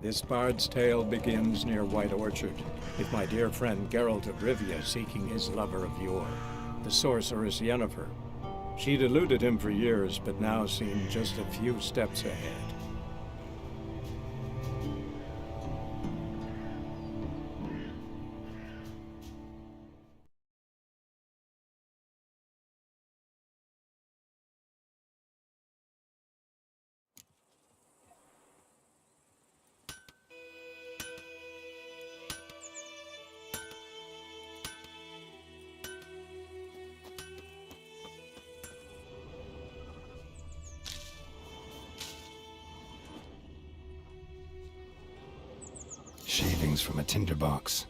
This bard's tale begins near White Orchard, with my dear friend Geralt of Rivia seeking his lover of yore, the sorceress Yennefer. She'd eluded him for years, but now seemed just a few steps ahead. Shavings from a tinderbox.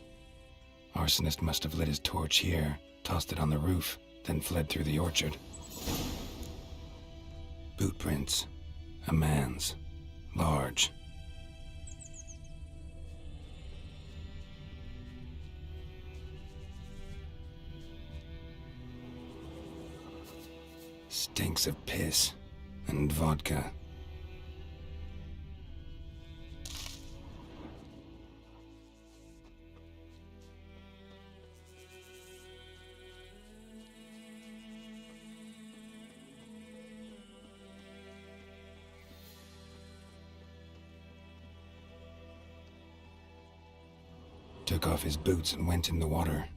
Arsonist must have lit his torch here, tossed it on the roof, then fled through the orchard. Boot prints. A man's. Large. Stinks of piss and vodka. Took off his boots and went in the water.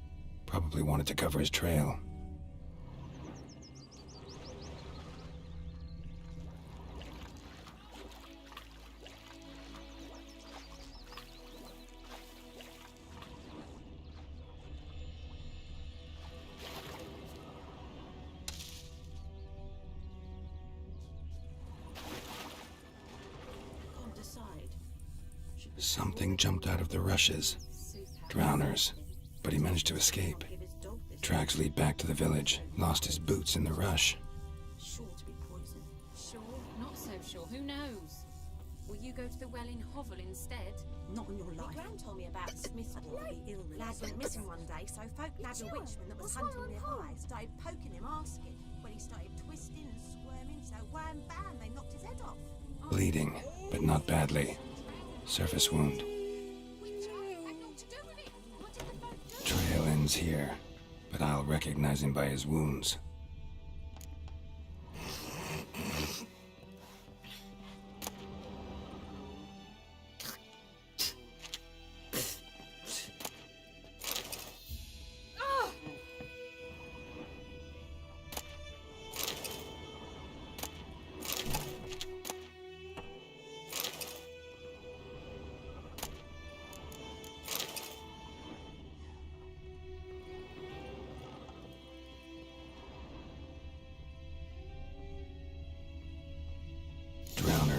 Probably wanted to cover his trail. Something jumped out of the rushes. Drowners. But he managed to escape. Tracks lead back to the village. Lost his boots in the rush. Sure to be poison. Sure? Not so sure. Who knows? Will you go to the well in Hovel instead? Not on your life. My gran told me about Smith's boy. Lad went missing one day, so folk nabbed a witchman that was hunting nearby. Started poking him, asking. When he started twisting and squirming, so wham bam, they knocked his head off. Bleeding, but not badly. Surface wound. Trail ends here, but I'll recognize him by his wounds.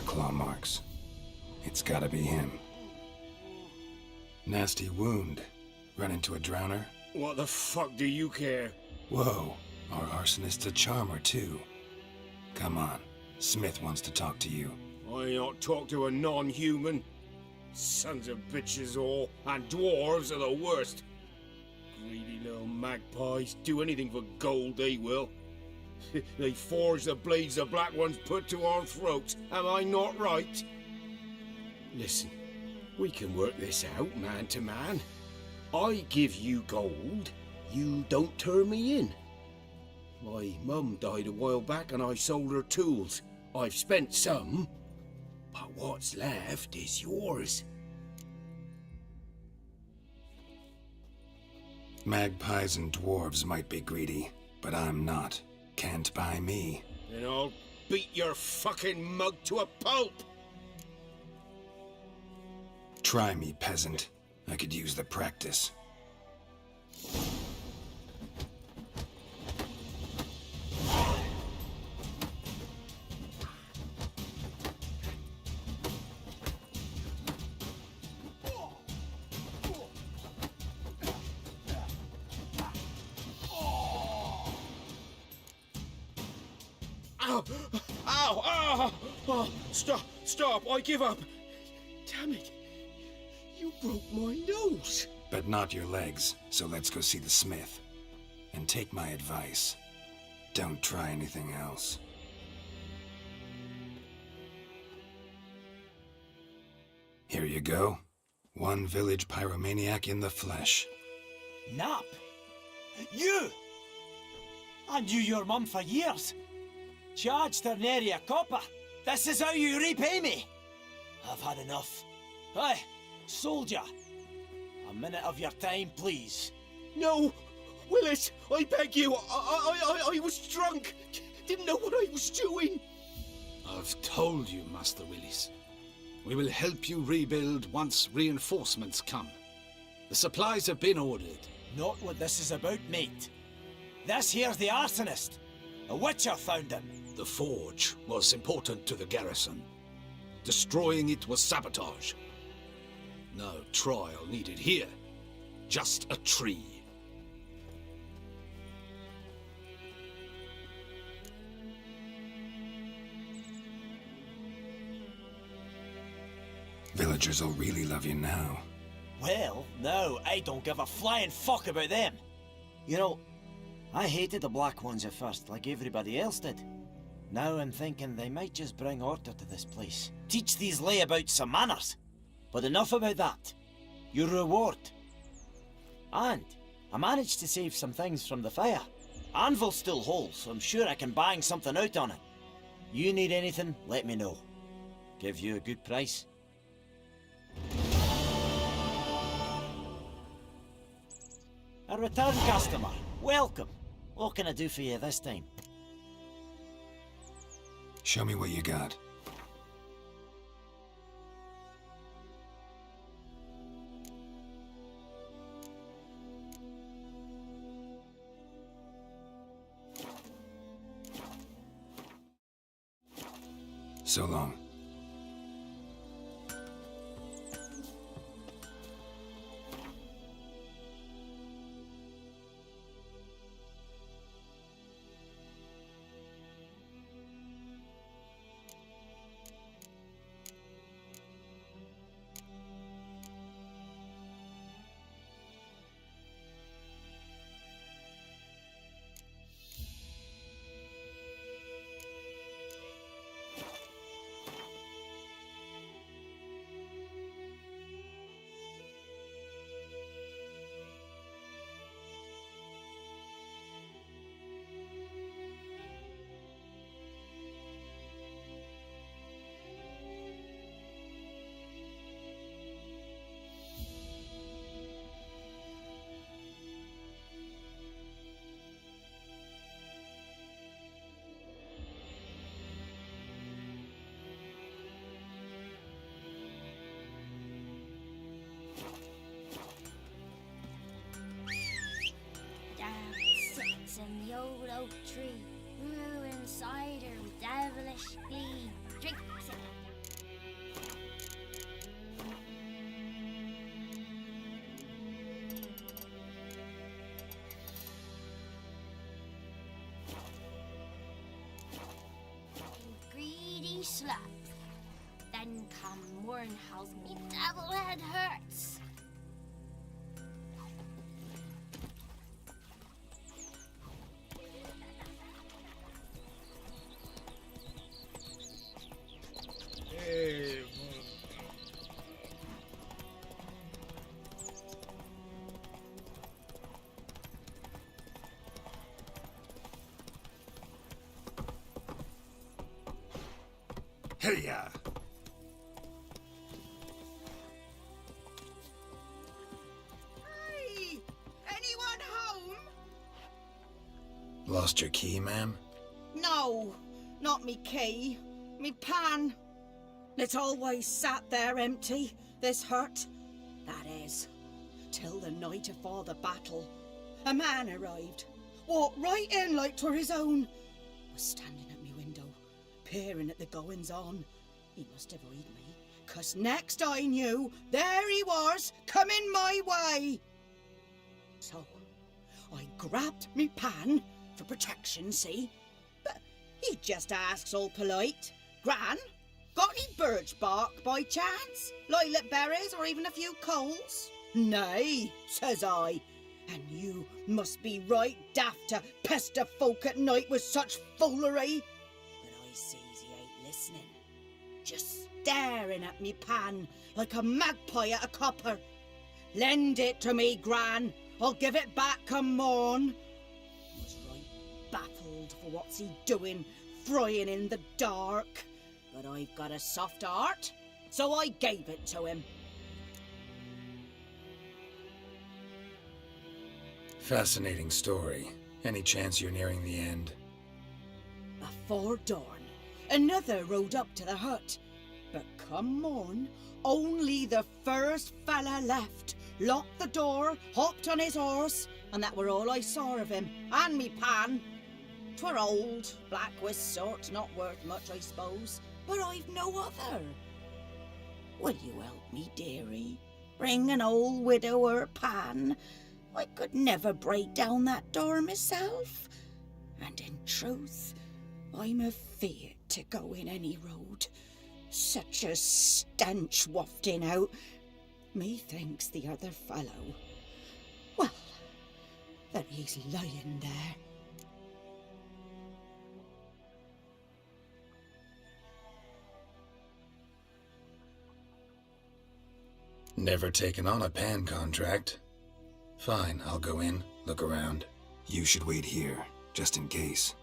Claw marks. It's gotta be him. Nasty wound. Run into a drowner? What the fuck do you care? Whoa, our arsonist's a charmer too. Come on, Smith wants to talk to you. I ain't not talk to a non-human. Sons of bitches all, and dwarves are the worst. Greedy little magpies, do anything for gold they will. They forge the blades the black ones put to our throats. Am I not right? Listen, we can work this out man to man. I give you gold, you don't turn me in. My mum died a while back and I sold her tools. I've spent some, but what's left is yours. Magpies and dwarves might be greedy, but I'm not. Can't buy me. Then I'll beat your fucking mug to a pulp! Try me, peasant. I could use the practice. Ow! Ow! Ow! Oh, stop! I give up! Damn it! You broke my nose! But not your legs, so let's go see the smith. And take my advice. Don't try anything else. Here you go. One village pyromaniac in the flesh. Nap? You! I knew your mum for years. Charged her nary a copper. This is how you repay me. I've had enough. Hey, soldier. A minute of your time, please. No! Willis, I beg you, I was drunk. Didn't know what I was doing. I've told you, Master Willis. We will help you rebuild once reinforcements come. The supplies have been ordered. Not what this is about, mate. This here's the arsonist. A witcher found him. The forge was important to the garrison. Destroying it was sabotage. No trial needed here. Just a tree. Villagers will really love you now. Well, no, I don't give a flying fuck about them. You know, I hated the Black Ones at first, like everybody else did. Now I'm thinking they might just bring order to this place. Teach these layabouts some manners. But enough about that. Your reward. And I managed to save some things from the fire. Anvil's still whole, so I'm sure I can bang something out on it. You need anything, let me know. Give you a good price. A return customer. Welcome. What can I do for you this time? Show me what you got. So long. Sits in the old oak tree, brewing cider with devilish glee. Drinks it. Greedy slut. Then come Mournhouse, me devil head hurts. Hey-ya! Hey! Anyone home? Lost your key, ma'am? No, not me key. Me pan. It's always sat there empty, this hut. That is, till the night afore the battle. A man arrived, walked right in like 'twere his own. Was standing at me window, peering at the goings-on. He must have heard me, 'cause next I knew, there he was, coming my way. So, I grabbed me pan, for protection, see? But he just asks all polite, Gran, got any birch bark by chance? Lilac berries or even a few coals? Nay, says I, and you must be right daft to pester folk at night with such foolery. But I sees he ain't listening. Just staring at me pan like a magpie at a copper. Lend it to me, Gran. I'll give it back come morn. Was right baffled for what's he doing, frying in the dark. But I've got a soft heart, so I gave it to him. Fascinating story. Any chance you're nearing the end? Afore dawn, another rode up to the hut. But come morn, only the first fella left. Locked the door, hopped on his horse, and that were all I saw of him, and me pan. 'Twere old, black with sort, not worth much, I suppose, but I've no other. Will you help me, dearie? Bring an old widower pan. I could never break down that door myself, and in truth, I'm afeard to go in any road. Such a stench wafting out. Methinks the other fellow, well, that he's lying there. Never taken on a pan contract. Fine, I'll go in, look around. You should wait here, just in case.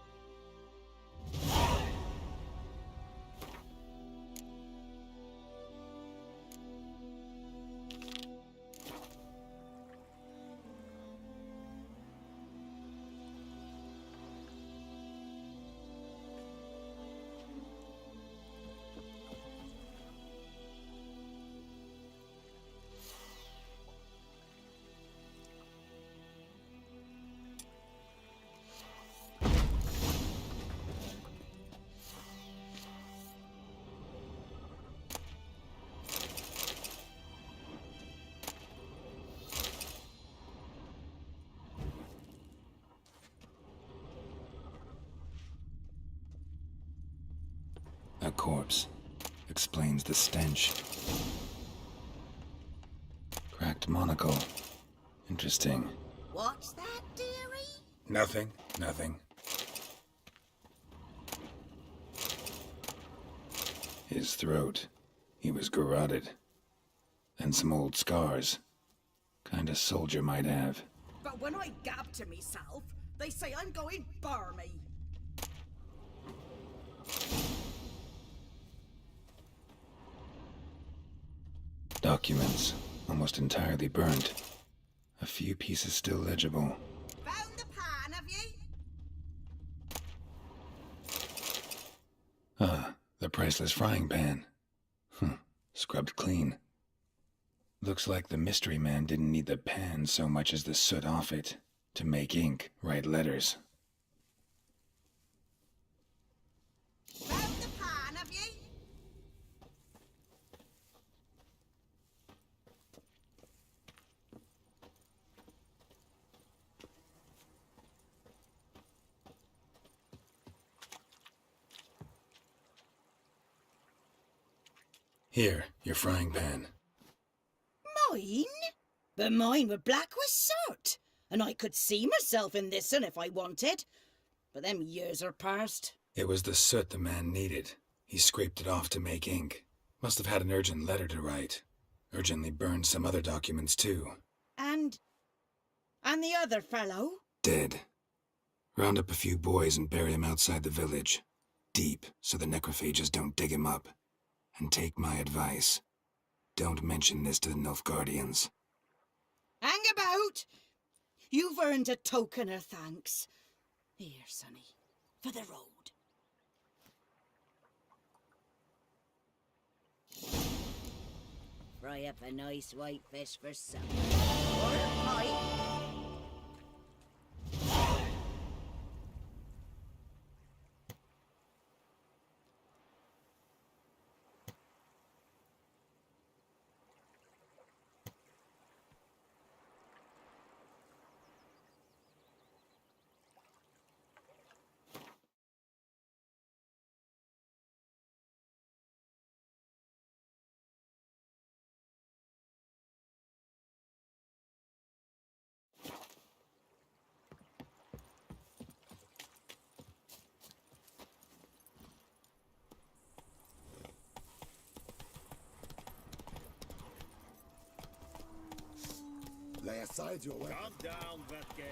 A corpse. Explains the stench. Cracked monocle. Interesting. What's that, dearie? Nothing. His throat. He was garroted. And some old scars. Kinda soldier might have. But when I gab to myself, they say I'm going barmy. Documents. Almost entirely burnt. A few pieces still legible. Found the pan, have you? Ah, the priceless frying pan. Scrubbed clean. Looks like the mystery man didn't need the pan so much as the soot off it. To make ink, write letters. Found the pan, have you? Here, your frying pan. Mine? But mine were black with soot, and I could see myself in this one if I wanted. But them years are past. It was the soot the man needed. He scraped it off to make ink. Must have had an urgent letter to write. Urgently burned some other documents too. And the other fellow? Dead. Round up a few boys and bury him outside the village. Deep, so the necrophages don't dig him up. And take my advice. Don't mention this to the Nilfgaardians. Hang about! You've earned a token of thanks. Here, sonny, for the road. Fry up a nice white fish for supper. Or a pie. aside your weapon. Calm down, Vatgan.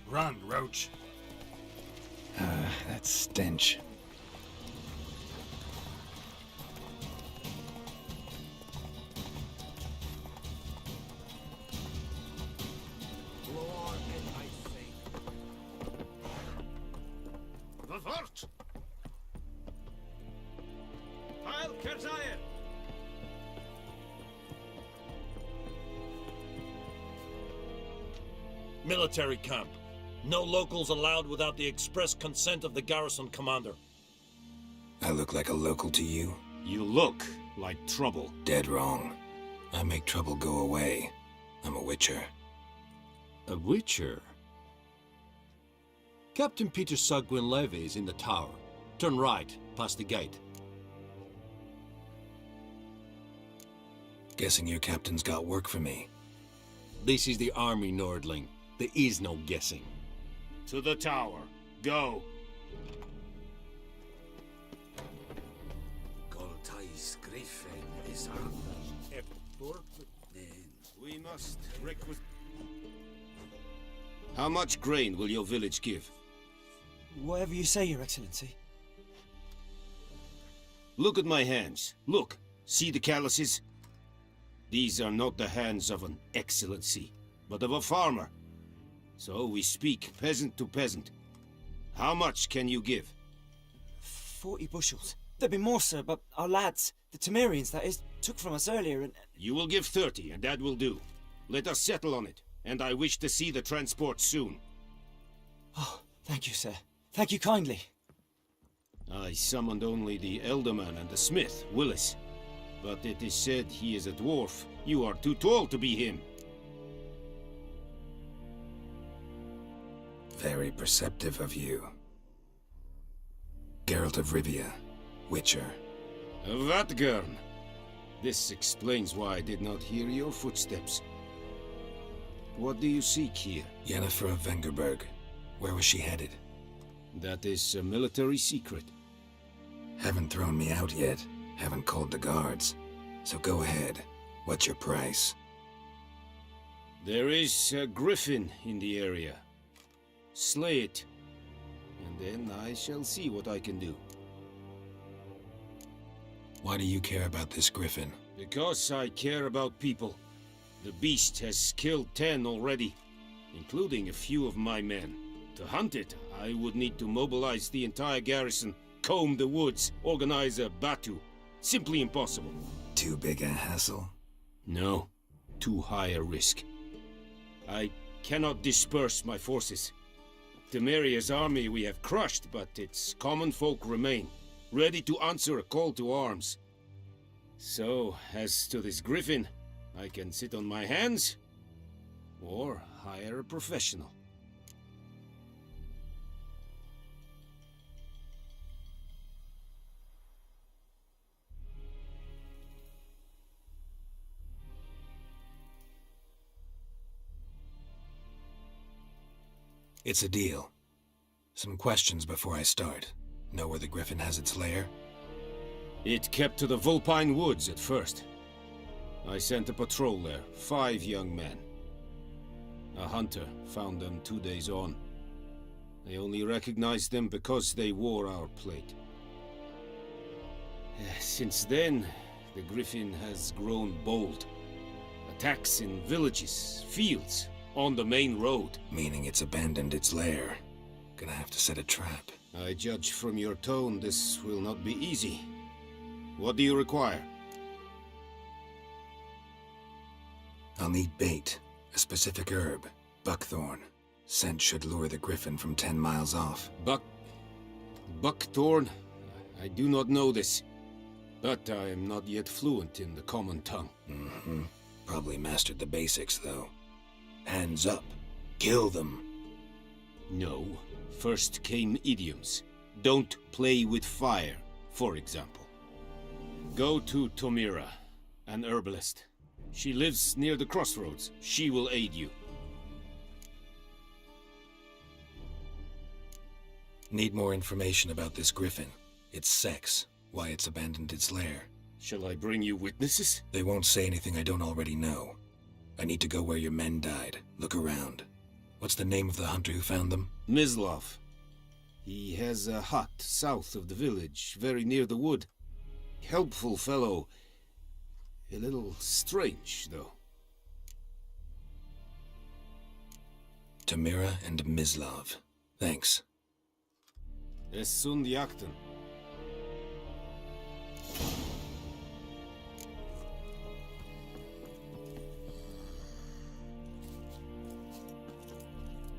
Run, Roach. That stench. Vavart! Heil Kerzayer! Military camp. No locals allowed without the express consent of the garrison commander. I look like a local to you? You look like trouble. Dead wrong. I make trouble go away. I'm a witcher. A witcher? Captain Peter Samar3n Levy is in the tower. Turn right, past the gate. Guessing your captain's got work for me. This is the army, Nordling. There is no guessing. To the tower. Go. Goltais Griffin is under. We must request. How much grain will your village give? Whatever you say, Your Excellency. Look at my hands. Look. See the calluses? These are not the hands of an excellency, but of a farmer. So we speak peasant to peasant. How much can you give? 40 bushels. There'd be more, sir, but our lads, the Temerians, that is, took from us earlier and... You will give 30, and that will do. Let us settle on it, and I wish to see the transport soon. Oh, thank you, sir. Thank you kindly. I summoned only the Elderman and the smith, Willis. But it is said he is a dwarf. You are too tall to be him. Very perceptive of you. Geralt of Rivia, Witcher. Vatgern! This explains why I did not hear your footsteps. What do you seek here? Yennefer of Vengerberg. Where was she headed? That is a military secret. Haven't thrown me out yet. Haven't called the guards. So go ahead. What's your price? There is a griffin in the area. Slay it, and then I shall see what I can do. Why do you care about this griffin? Because I care about people. The beast has killed 10 already, including a few of my men. To hunt it, I would need to mobilize the entire garrison, comb the woods, organize a batu. Simply impossible. Too big a hassle? No, too high a risk. I cannot disperse my forces. Temeria's army we have crushed, but its common folk remain, ready to answer a call to arms. So, as to this griffin, I can sit on my hands, or hire a professional. It's a deal. Some questions before I start. Know where the Griffin has its lair? It kept to the Vulpine Woods at first. I sent a patrol there, 5 young men. A hunter found them 2 days on. They only recognized them because they wore our plate. Since then, the Griffin has grown bold. Attacks in villages, fields, on the main road. Meaning it's abandoned its lair. Gonna have to set a trap. I judge from your tone this will not be easy. What do you require? I'll need bait. A specific herb. Buckthorn. Scent should lure the Griffin from 10 miles off. Buckthorn? I do not know this. But I am not yet fluent in the common tongue. Mm-hmm. Probably mastered the basics, though. Hands up. Kill them. No. First came idioms. Don't play with fire, for example. Go to Tomira, an herbalist. She lives near the crossroads. She will aid you. Need more information about this Griffin. Its sex. Why it's abandoned its lair. Shall I bring you witnesses? They won't say anything I don't already know. I need to go where your men died. Look around. What's the name of the hunter who found them? Mislav. He has a hut south of the village, very near the wood. Helpful fellow. A little strange, though. Tamira and Mislav. Thanks. Es sunt jakten.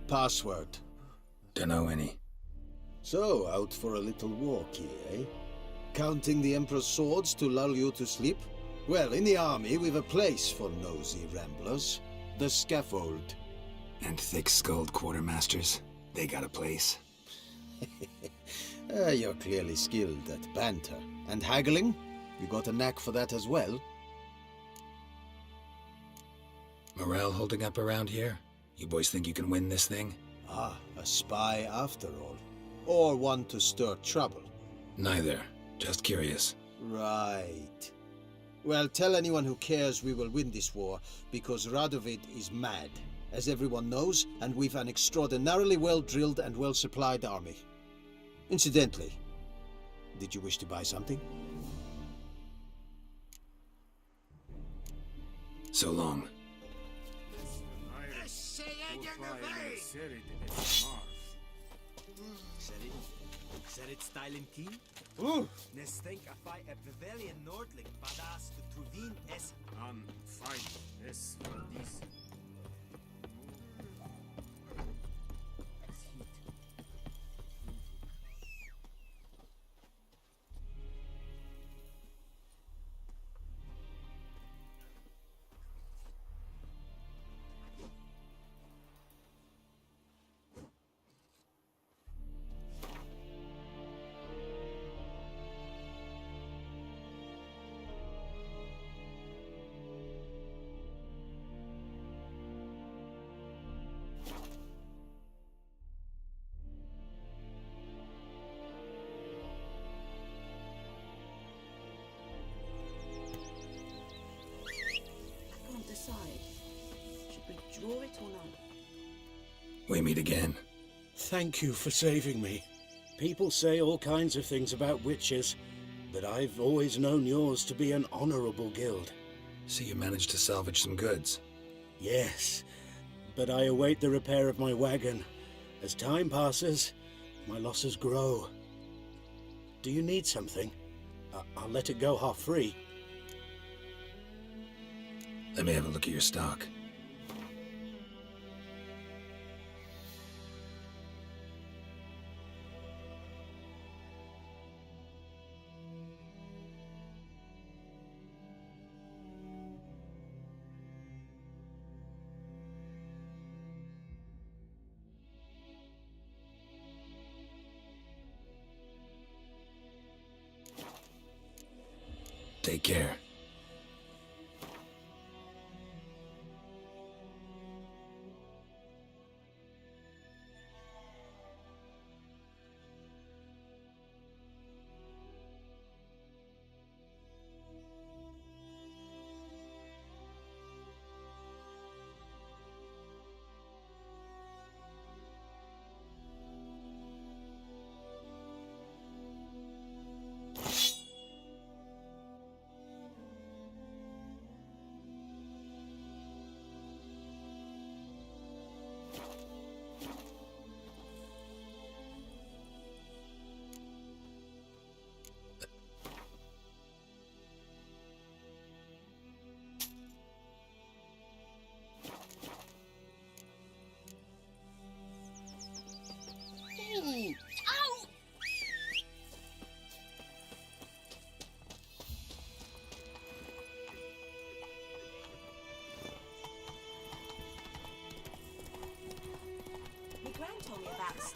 Password. Dunno any. So, out for a little walk here, eh? Counting the Emperor's swords to lull you to sleep? Well, in the army, we've a place for nosy ramblers. The scaffold. And thick-skulled quartermasters. They got a place. You're clearly skilled at banter. And haggling? You got a knack for that as well? Morale holding up around here? You boys think you can win this thing? Ah, a spy after all. Or one to stir trouble. Neither. Just curious. Right. Well, tell anyone who cares we will win this war, because Radovid is mad, as everyone knows, and we've an extraordinarily well-drilled and well-supplied army. Incidentally, did you wish to buy something? So long. Serit Stalin King? Nes think a fight a Bavarian Nordling badass to Truvin es An fight es for this. Should we draw it or not? We meet again. Thank you for saving me. People say all kinds of things about witches, but I've always known yours to be an honorable guild. So you managed to salvage some goods? Yes, but I await the repair of my wagon. As time passes, my losses grow. Do you need something? I'll let it go half-free. Let me have a look at your stock. Take care.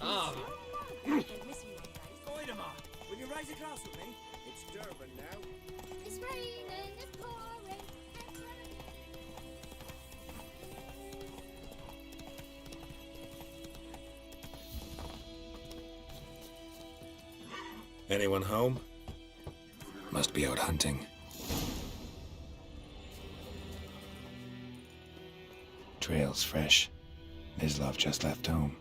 Ah. Went missing one day. Oidemar, will you rise across with me? It's Durban now. It's raining, it's pouring, it's Anyone home? Must be out hunting. Trail's fresh. Mislav just left home.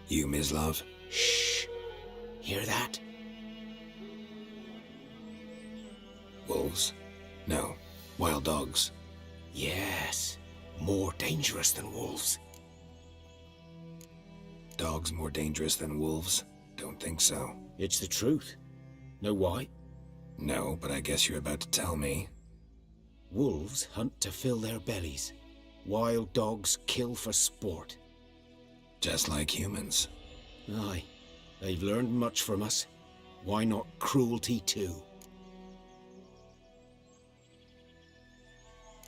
You, Mislav? Shh. Hear that? Wolves? No. Wild dogs. Yes. More dangerous than wolves. Dogs more dangerous than wolves? Don't think so. It's the truth. Know why? No, but I guess you're about to tell me. Wolves hunt to fill their bellies. Wild dogs kill for sport. Just like humans. Aye. They've learned much from us. Why not cruelty too?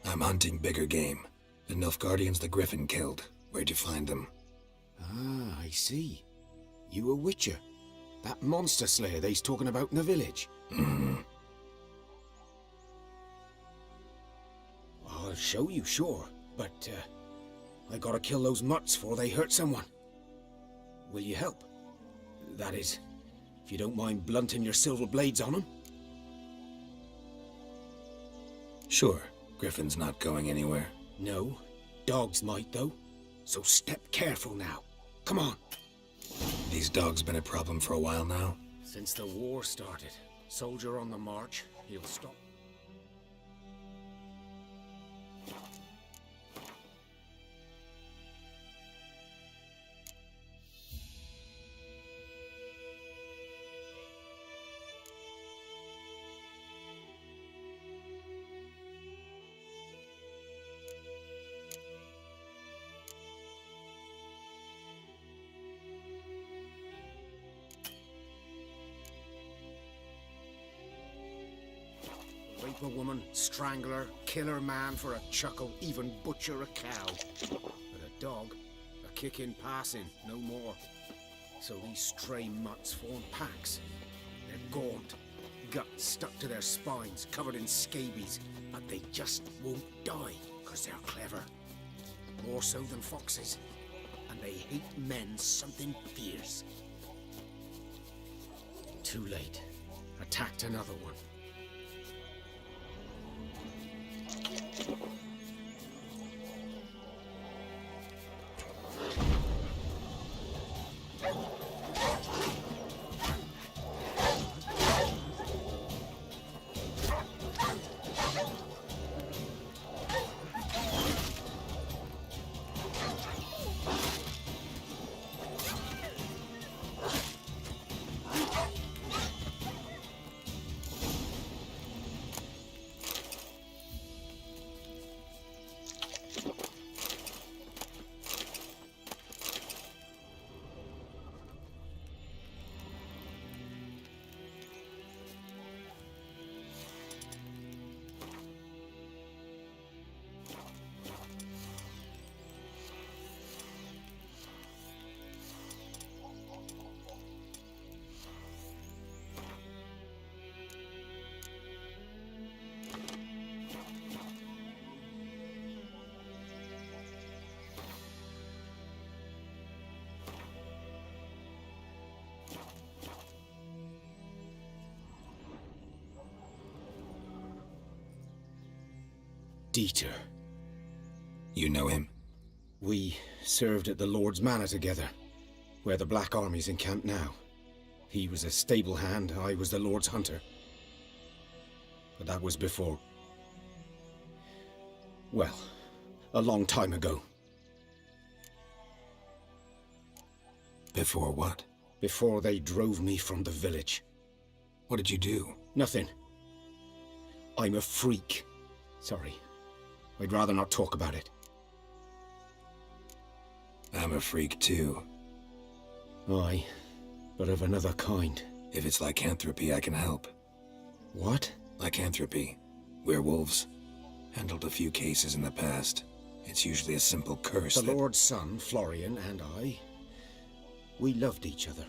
I'm hunting bigger game. The Nilfgaardians the Griffin killed. Where'd you find them? Ah, I see. You a witcher. That monster slayer they's talking about in the village. Mm-hmm. I'll show you, sure. But, I gotta kill those mutts before they hurt someone. Will you help? That is, if you don't mind blunting your silver blades on them. Sure. Griffin's not going anywhere. No. Dogs might, though. So step careful now. Come on. These dogs been a problem for a while now? Since the war started. Soldier on the march, he'll stop. Rape a woman, strangle her, kill her man for a chuckle, even butcher a cow. But a dog, a kick in passing, no more. So these stray mutts form packs. They're gaunt, guts stuck to their spines, covered in scabies, but they just won't die, because they're clever. More so than foxes. And they hate men something fierce. Too late. Attacked another one. Dieter. You know him? We served at the Lord's Manor together, where the Black Army's encamped now. He was a stable hand, I was the Lord's hunter. But that was before... well, a long time ago. Before what? Before they drove me from the village. What did you do? Nothing. I'm a freak. Sorry. I'd rather not talk about it. I'm a freak too. Aye, but of another kind. If it's lycanthropy, I can help. What? Lycanthropy. Werewolves. Handled a few cases in the past. It's usually a simple curse The that... Lord's son, Florian, and I, we loved each other.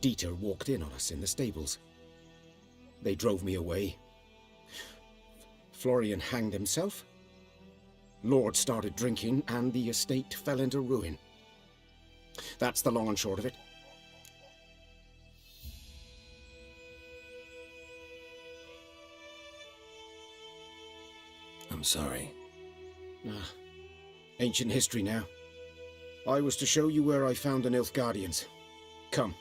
Dieter walked in on us in the stables. They drove me away. Florian hanged himself. Lord started drinking, and the estate fell into ruin. That's the long and short of it. I'm sorry. Ancient history now. I was to show you where I found the Nilfgaardians. Come.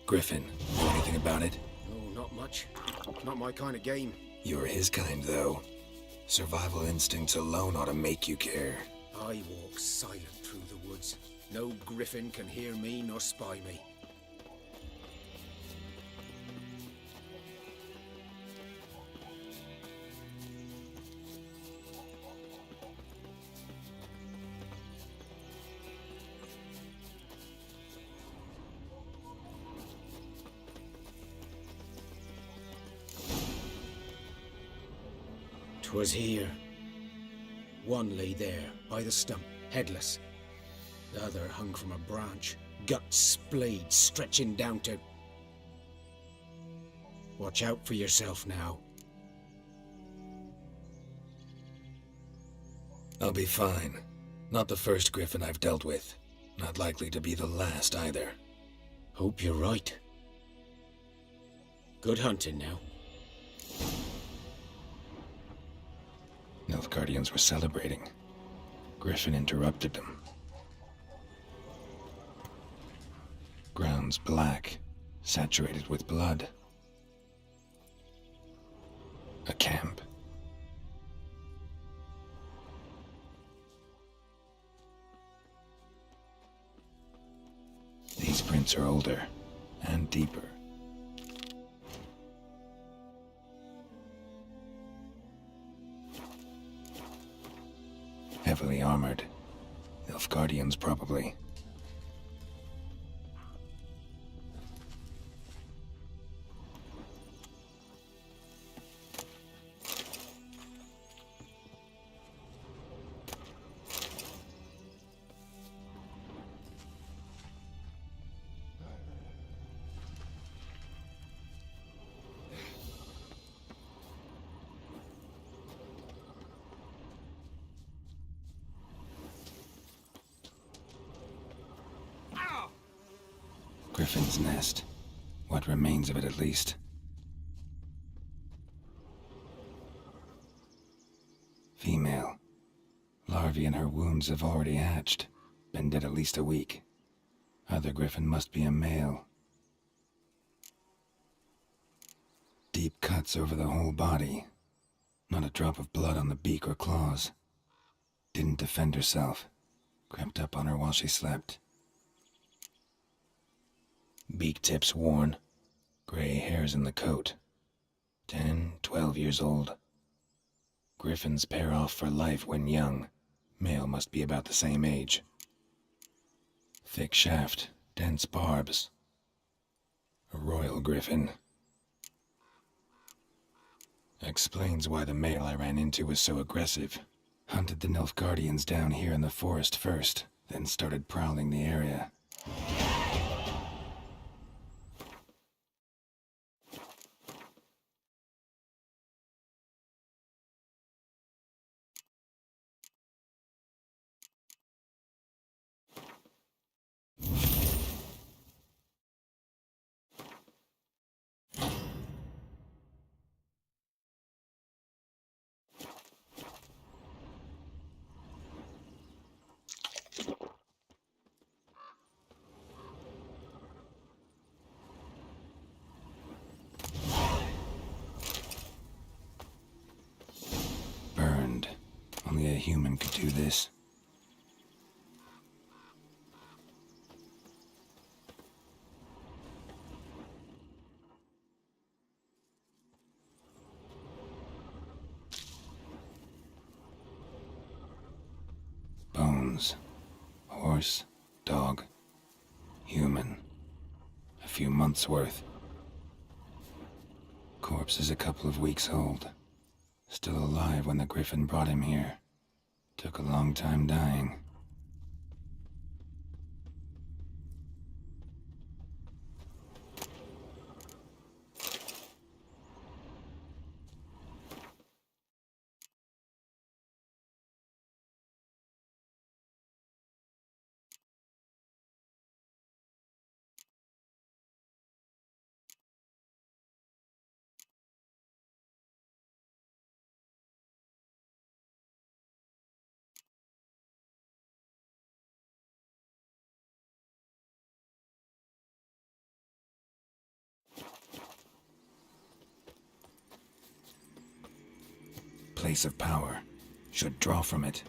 Griffin, know anything about it? Oh, not much. Not my kind of game. You're his kind, though. Survival instincts alone ought to make you care. I walk silent through the woods. No griffin can hear me nor spy me. Was here. One lay there, by the stump, headless. The other hung from a branch, guts splayed, stretching down to... Watch out for yourself now. I'll be fine. Not the first griffin I've dealt with. Not likely to be the last, either. Hope you're right. Good hunting now. Nilfgaardians were celebrating. Griffin interrupted them. Ground's black, saturated with blood. A camp. These prints are older and deeper. Heavily armored. Nilfgaardians, probably. Griffin's nest. What remains of it, at least. Female. Larvae in her wounds have already hatched. Been dead at least a week. Other griffin must be a male. Deep cuts over the whole body. Not a drop of blood on the beak or claws. Didn't defend herself. Crept up on her while she slept. Beak tips worn. Gray hairs in the coat. 10, 12 years old. Griffins pair off for life when young. Male must be about the same age. Thick shaft, dense barbs. A royal griffin. Explains why the male I ran into was so aggressive. Hunted the Nilfgaardians down here in the forest first, then started prowling the area. Burned. Only a human could do this. Bones. Horse, dog. Human. A few months' worth. Corpse is a couple of weeks old. Still alive when the Griffin brought him here. Took a long time dying. Place of power. Should draw from it.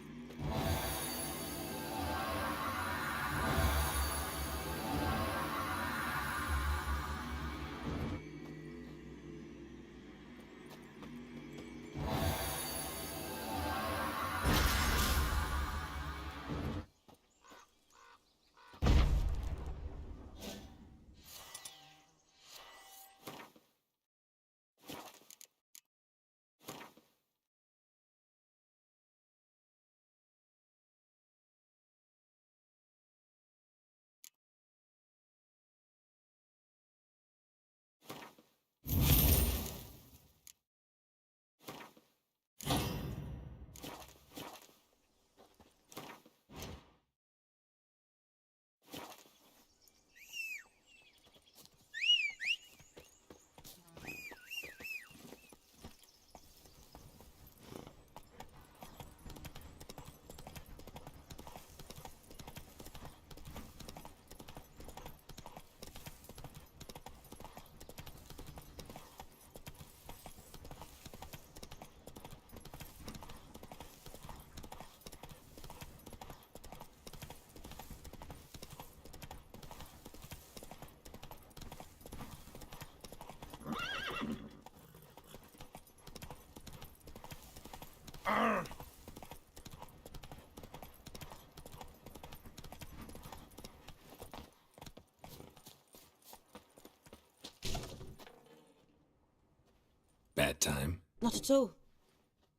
Bad time? Not at all.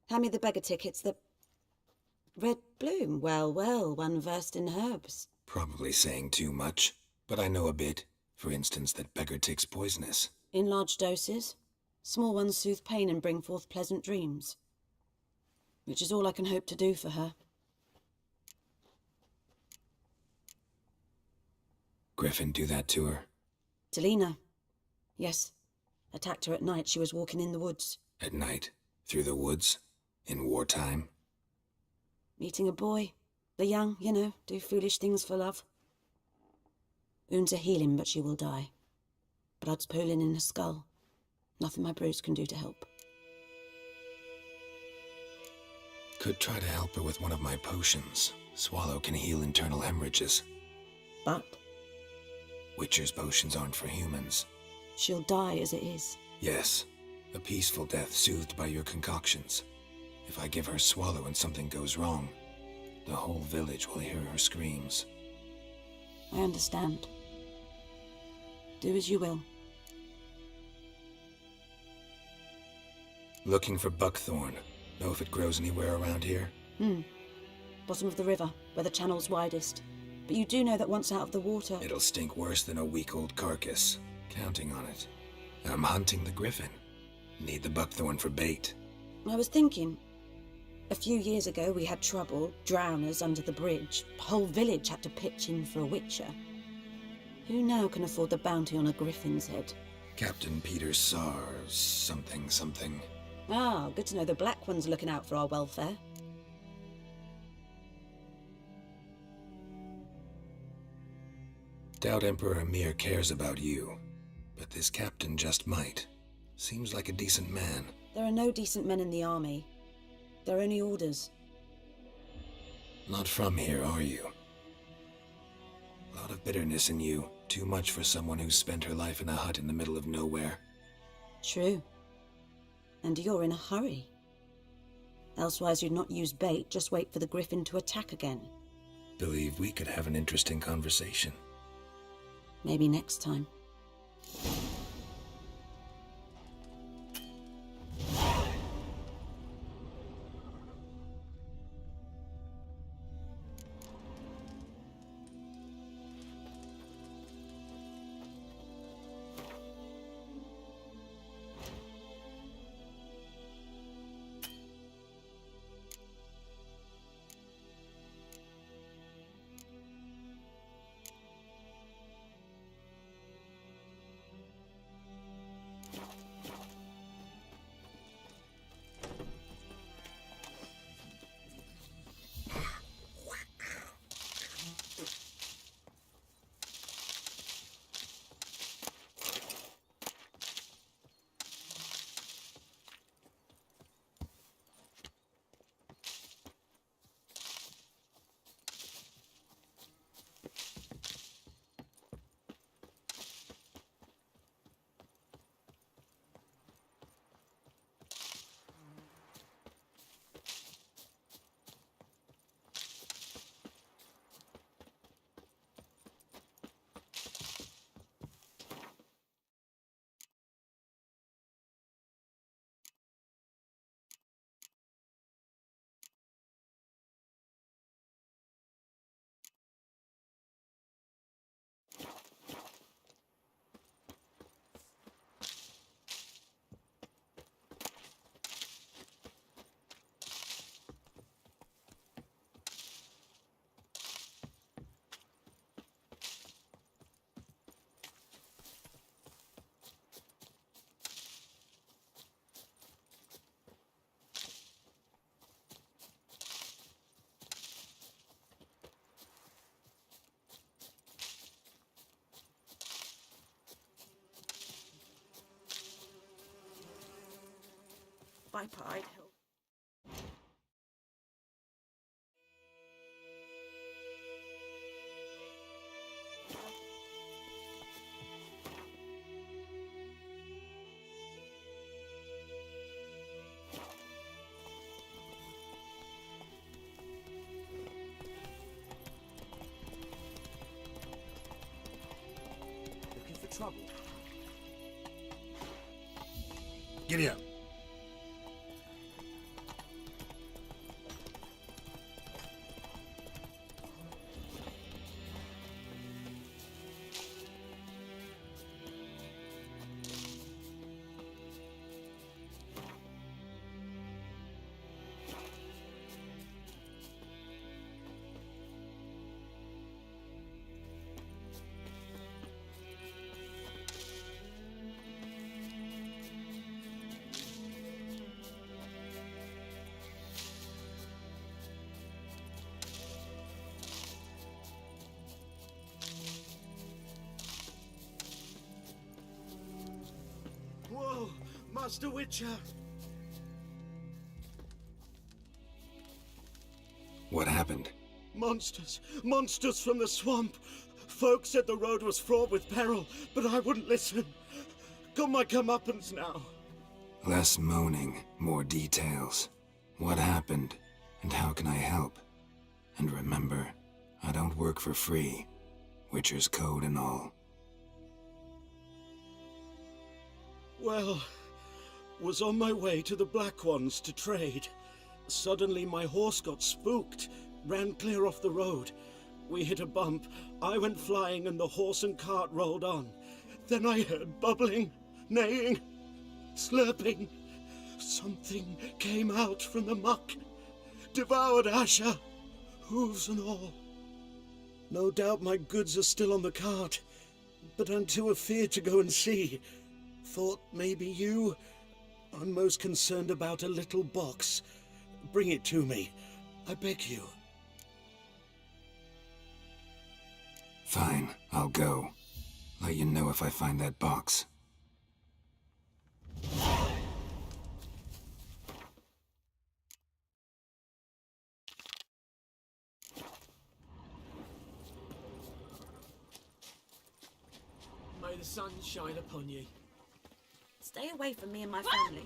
Hand me the beggar tickets. The red bloom. Well, well, one versed in herbs. Probably saying too much, but I know a bit. For instance, that beggar tick's poisonous. In large doses. Small ones soothe pain and bring forth pleasant dreams. Which is all I can hope to do for her. Griffin do that to her? Delina. Yes. Attacked her at night. She was walking in the woods. At night? Through the woods? In wartime? Meeting a boy. The young, you know, do foolish things for love. Wounds are healing, but she will die. Blood's pooling in her skull. Nothing my bruise can do to help. Could try to help her with one of my potions. Swallow can heal internal hemorrhages. But? Witcher's potions aren't for humans. She'll die as it is. Yes. A peaceful death soothed by your concoctions. If I give her Swallow and something goes wrong, the whole village will hear her screams. I understand. Do as you will. Looking for buckthorn. Know if it grows anywhere around here? Bottom of the river, where the channel's widest. But you do know that once out of the water... It'll stink worse than a week-old carcass. Counting on it. I'm hunting the Griffin. Need the buckthorn for bait. I was thinking... A few years ago we had trouble, drowners under the bridge. The whole village had to pitch in for a witcher. Who now can afford the bounty on a griffin's head? Captain Peter Sars... something. Ah, good to know the Black One's looking out for our welfare. Doubt Emperor Emir cares about you. But this captain just might. Seems like a decent man. There are no decent men in the army. They're only orders. Not from here, are you? A lot of bitterness in you. Too much for someone who's spent her life in a hut in the middle of nowhere. True. And you're in a hurry. Elsewise you'd not use bait, just wait for the Griffin to attack again. Believe we could have an interesting conversation. Maybe next time. Viper, I'd help. Looking for trouble? Giddy up. Whoa, Master Witcher! What happened? Monsters! Monsters from the swamp! Folk said the road was fraught with peril, but I wouldn't listen. Got my comeuppance now. Less moaning, more details. What happened, and how can I help? And remember, I don't work for free. Witcher's code and all. Well, was on my way to the Black Ones to trade. Suddenly my horse got spooked, ran clear off the road. We hit a bump, I went flying and the horse and cart rolled on. Then I heard bubbling, neighing, slurping. Something came out from the muck, devoured Asher, hooves and all. No doubt my goods are still on the cart, but I'm too afeard to go and see. Thought maybe you. I'm most concerned about a little box. Bring it to me, I beg you. Fine, I'll go. Let you know if I find that box. May the sun shine upon you. Stay away from me and my family.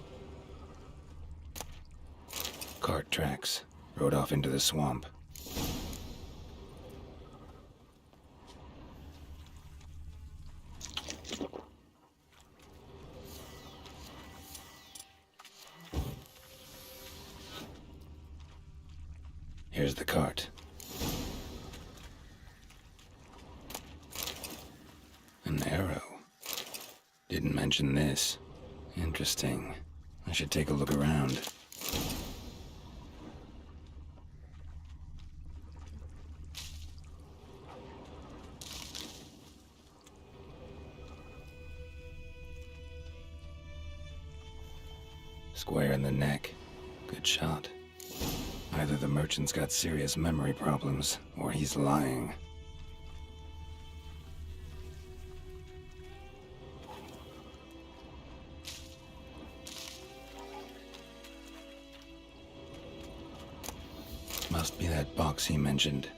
Cart tracks. Rode off into the swamp. Here's the cart. An arrow. Didn't mention this. Interesting. I should take a look around. Square in the neck. Good shot. Either the merchant's got serious memory problems, or he's lying. Must be that box he mentioned.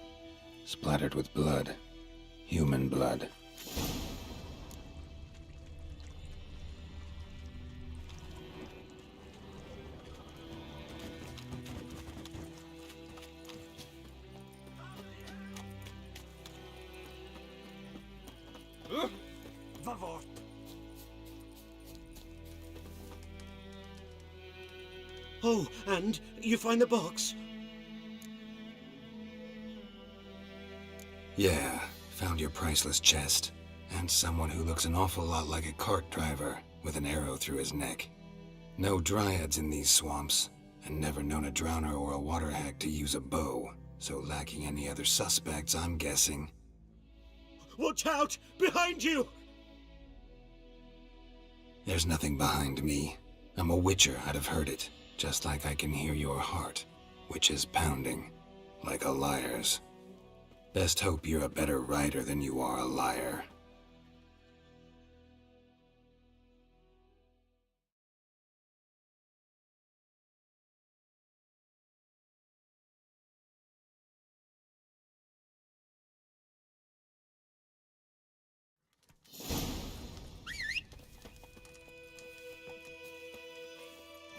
Splattered with blood. Human blood. Oh, and you find the box? Yeah, found your priceless chest. And someone who looks an awful lot like a cart driver, with an arrow through his neck. No dryads in these swamps, and never known a drowner or a water hag to use a bow. So lacking any other suspects, I'm guessing. Watch out! Behind you! There's nothing behind me. I'm a witcher, I'd have heard it. Just like I can hear your heart, which is pounding, like a liar's. Best hope you're a better rider than you are a liar.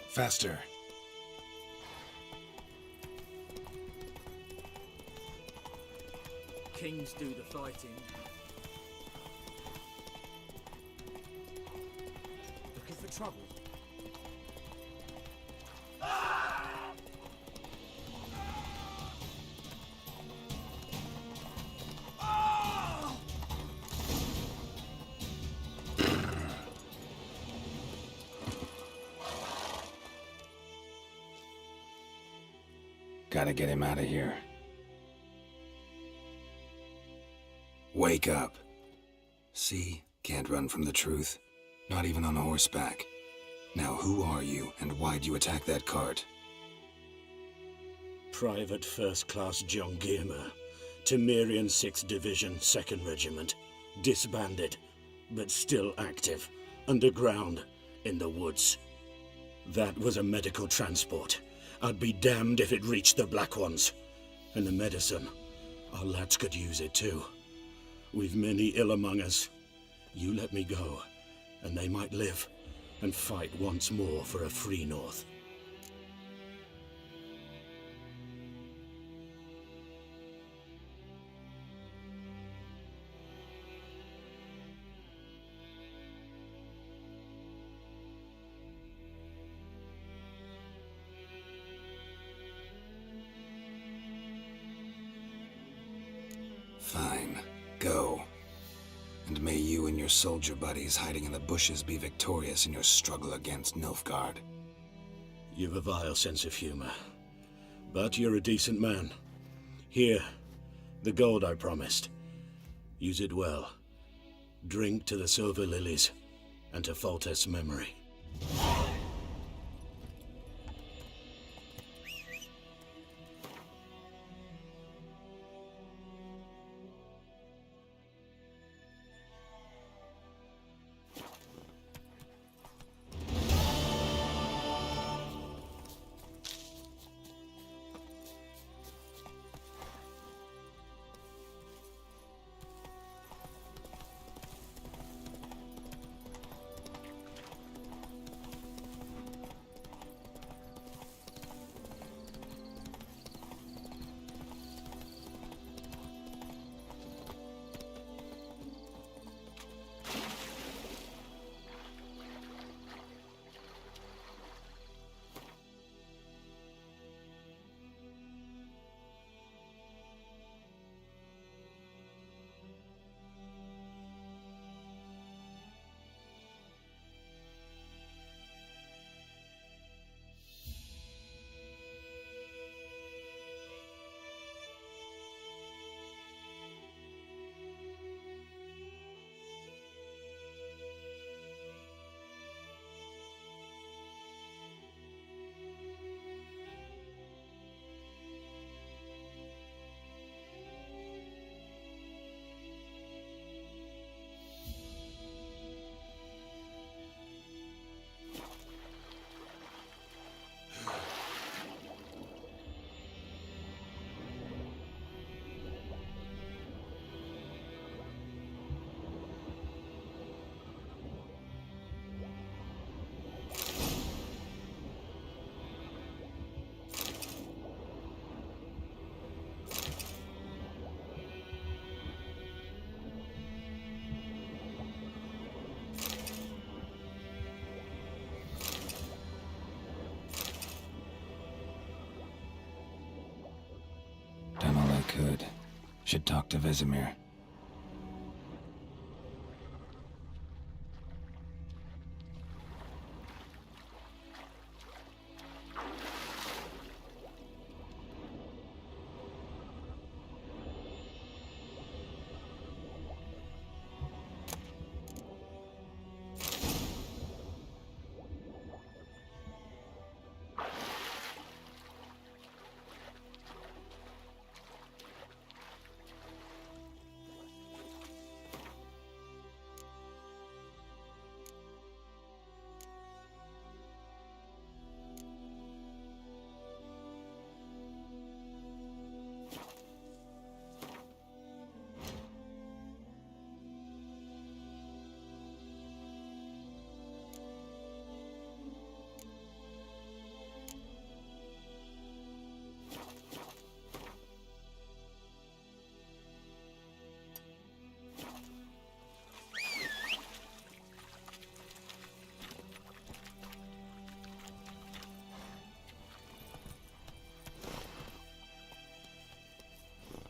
Faster. Kings do the fighting. Look at the trouble. Gotta get him out of here. Wake up. See? Can't run from the truth. Not even on horseback. Now who are you, and why'd you attack that cart? Private First Class John Giermer, Temerian 6th Division, 2nd Regiment. Disbanded, but still active. Underground, in the woods. That was a medical transport. I'd be damned if it reached the Black Ones. And the medicine, our lads could use it too. We've many ill among us. You let me go, and they might live, and fight once more for a free North. Fine. Go. And may you and your soldier buddies hiding in the bushes be victorious in your struggle against Nilfgaard. You've a vile sense of humor. But you're a decent man. Here, the gold I promised. Use it well. Drink to the silver lilies, and to Foltest's memory. Should talk to Vesemir.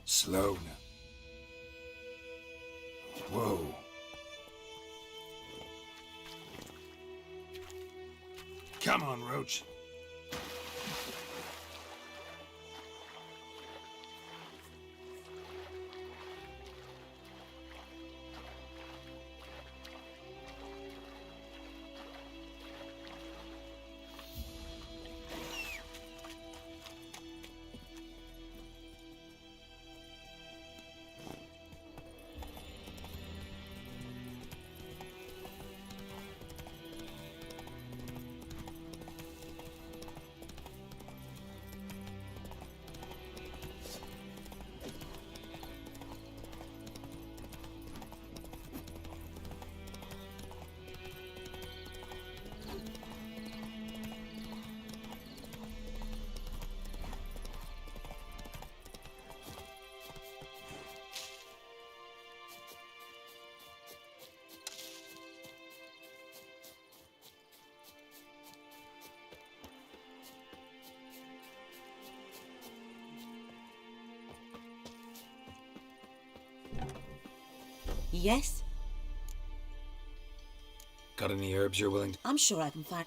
Slow now. Whoa. Come on, Roach. Yes? Got any herbs you're willing to... I'm sure I can find...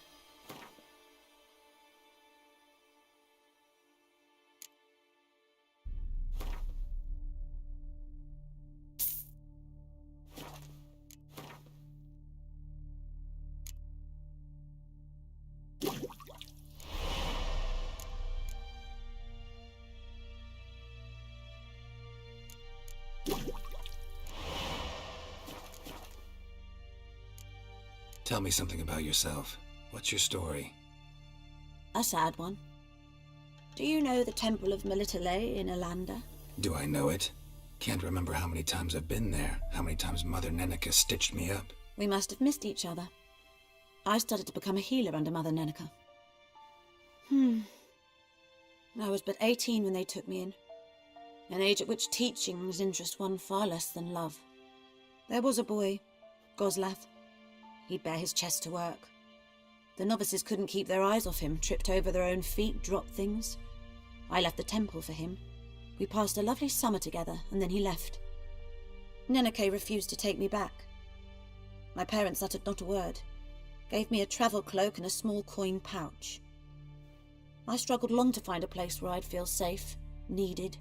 Tell me something about yourself. What's your story? A sad one. Do you know the Temple of Melitele in Alanda? Do I know it? Can't remember how many times I've been there, how many times Mother Neneka stitched me up. We must have missed each other. I started to become a healer under Mother Neneka. I was but 18 when they took me in. An age at which teachings interest one far less than love. There was a boy, Goslav. He'd bare his chest to work. The novices couldn't keep their eyes off him, tripped over their own feet, dropped things. I left the temple for him. We passed a lovely summer together, and then he left. Neneke refused to take me back. My parents uttered not a word, gave me a travel cloak and a small coin pouch. I struggled long to find a place where I'd feel safe, needed,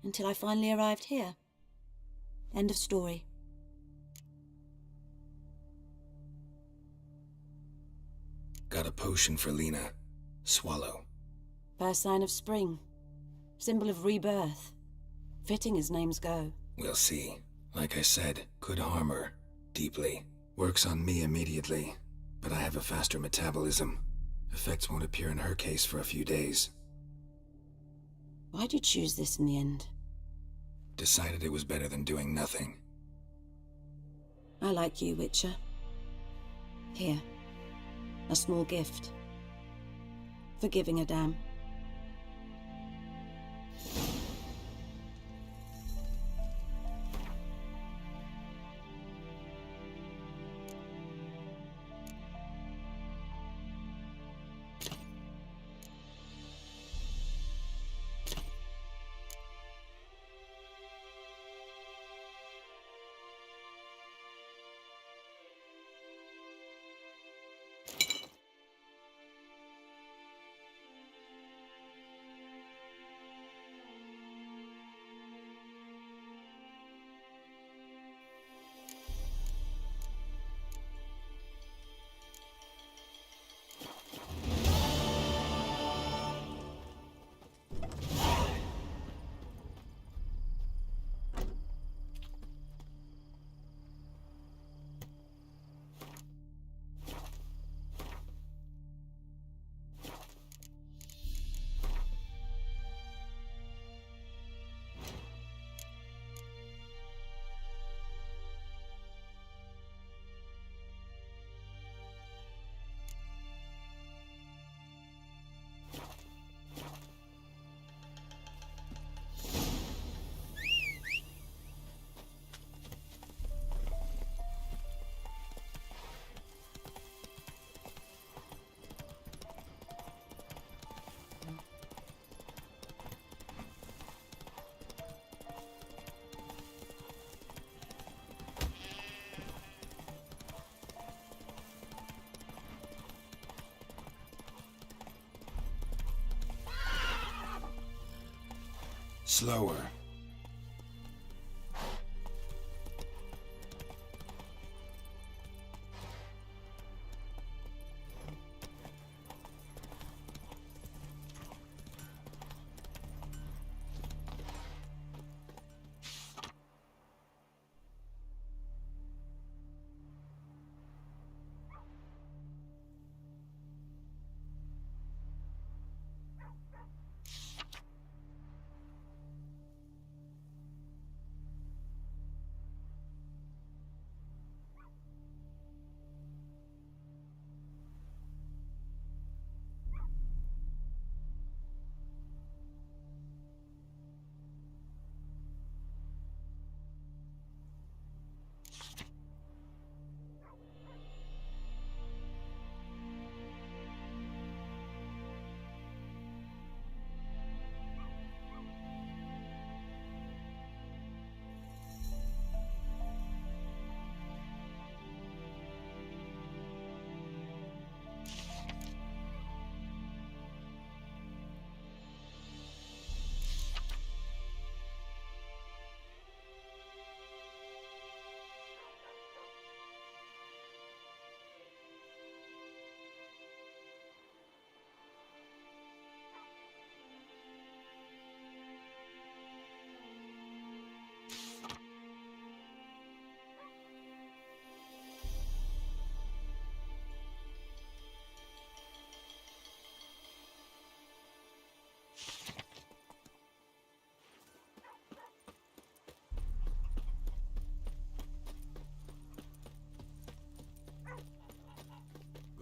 until I finally arrived here. End of story. Got a potion for Lena. Swallow. First sign of spring. Symbol of rebirth. Fitting as names go. We'll see. Like I said, could harm her. Deeply. Works on me immediately. But I have a faster metabolism. Effects won't appear in her case for a few days. Why'd you choose this in the end? Decided it was better than doing nothing. I like you, Witcher. Here. A small gift. For giving a damn. Slower.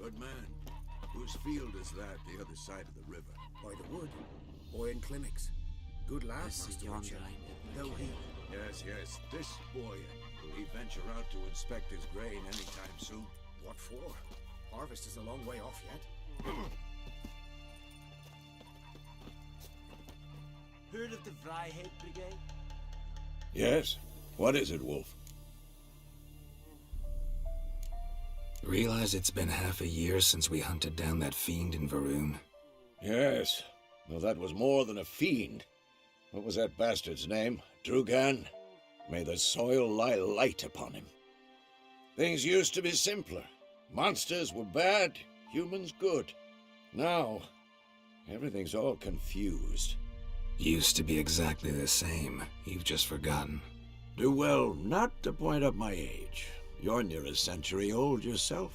Good man. Whose field is that, the other side of the river? By the wood. Boy in clinics. Good lad, Master Richard. Though he... Yes, yes. This boy. Will he venture out to inspect his grain anytime soon? What for? Harvest is a long way off yet. Heard of the Vryhead Brigade? Yes. What is it, Wolf? Realize it's been half a year since we hunted down that fiend in Varun? Yes. Well, that was more than a fiend. What was that bastard's name? Drugan? May the soil lie light upon him. Things used to be simpler. Monsters were bad, humans good. Now, everything's all confused. Used to be exactly the same. You've just forgotten. Do well not to point up my age. You're near a century old yourself.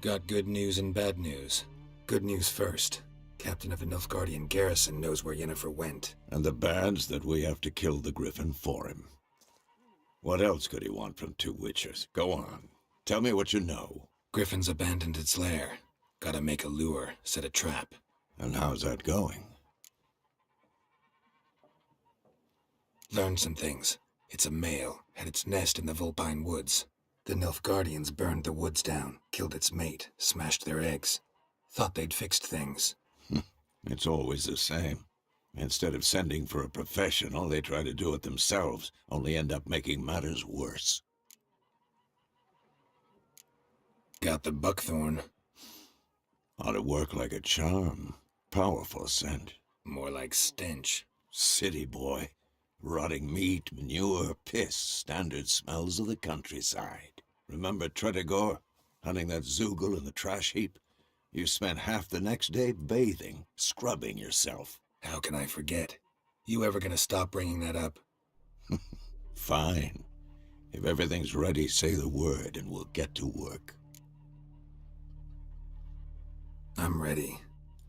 Got good news and bad news. Good news first. Captain of a Nilfgaardian garrison knows where Yennefer went. And the bad's that we have to kill the Griffin for him. What else could he want from two witchers? Go on. Tell me what you know. Griffin's abandoned its lair. Gotta make a lure, set a trap. And how's that going? Learned some things. It's a male, had its nest in the Vulpine Woods. The Nilfgaardians burned the woods down, killed its mate, smashed their eggs. Thought they'd fixed things. It's always the same. Instead of sending for a professional, they try to do it themselves, only end up making matters worse. Got the buckthorn. Ought to work like a charm. Powerful scent. More like stench. City boy. Rotting meat, manure, piss, standard smells of the countryside. Remember Tretogor? Hunting that Zoogle in the trash heap? You spent half the next day bathing, scrubbing yourself. How can I forget? You ever gonna stop bringing that up? Fine. If everything's ready, say the word and we'll get to work. I'm ready.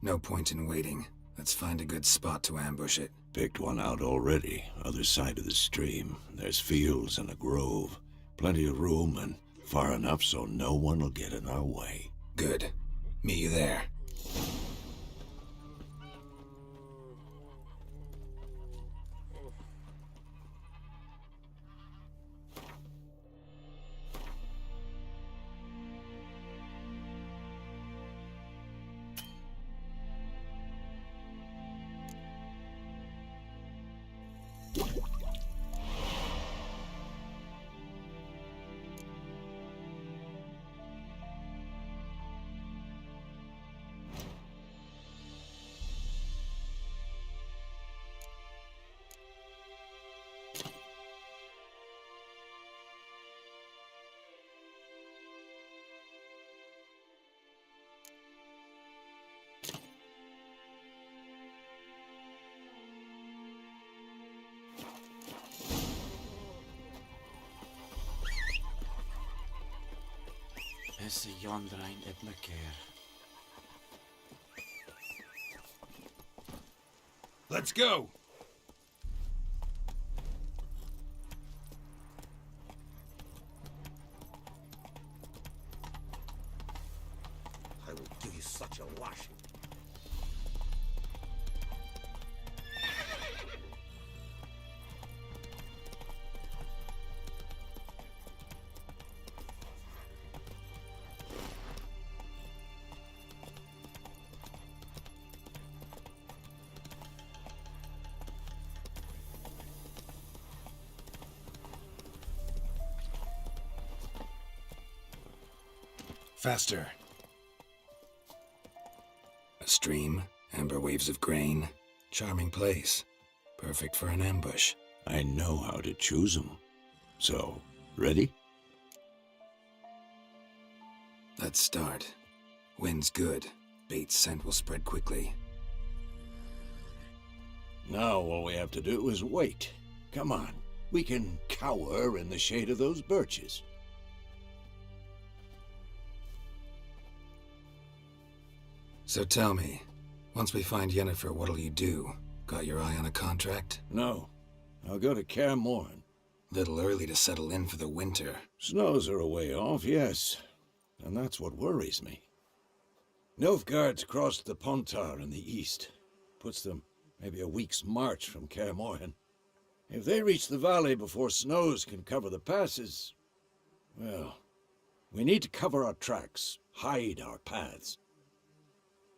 No point in waiting. Let's find a good spot to ambush it. Picked one out already, other side of the stream. There's fields and a grove. Plenty of room and far enough so no one will get in our way. Good. Meet you there. Is yonder ain't it na care. Let's go! I will give you such a lashing. Faster. A stream, amber waves of grain. Charming place. Perfect for an ambush. I know how to choose them. So, ready? Let's start. Wind's good. Bait's scent will spread quickly. Now all we have to do is wait. Come on. We can cower in the shade of those birches. So tell me, once we find Yennefer, what'll you do? Got your eye on a contract? No. I'll go to Kaer Morhen. Little early to settle in for the winter. Snows are a way off, yes. And that's what worries me. Nilfgaard's crossed the Pontar in the east. Puts them maybe a week's march from Kaer Morhen. If they reach the valley before snows can cover the passes, well, we need to cover our tracks, hide our paths.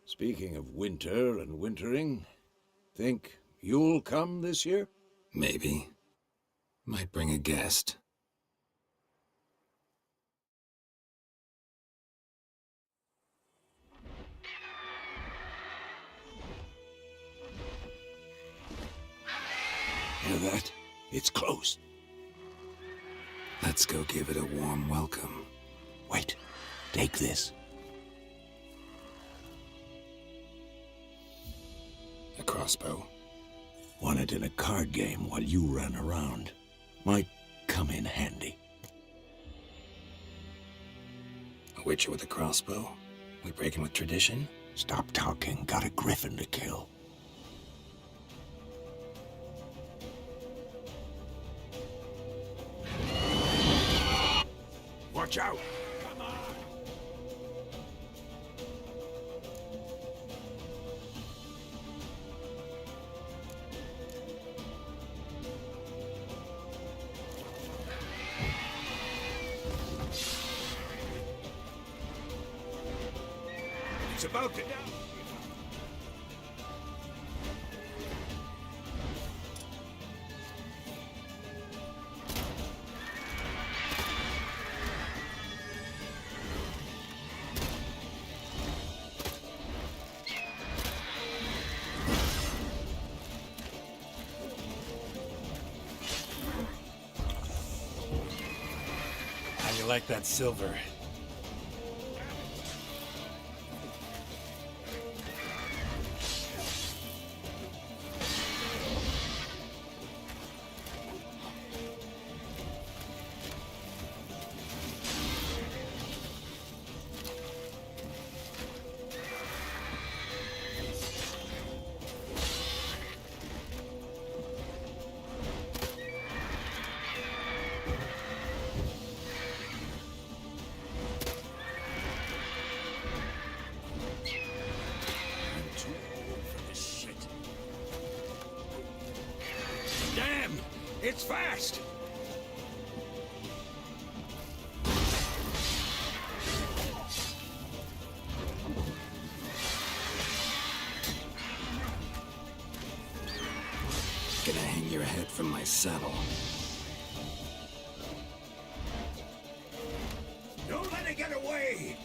Speaking of winter and wintering, think you'll come this year? Maybe. Might bring a guest. Hear that? It's close. Let's go give it a warm welcome. Wait. Take this. A crossbow. Won it in a card game while you ran around. Might come in handy. A witcher with a crossbow? We breaking with tradition? Stop talking. Got a griffin to kill. Watch out! It's about to... How you like that silver? Damn! It's fast! Gonna hang your head from my saddle. Don't let it get away!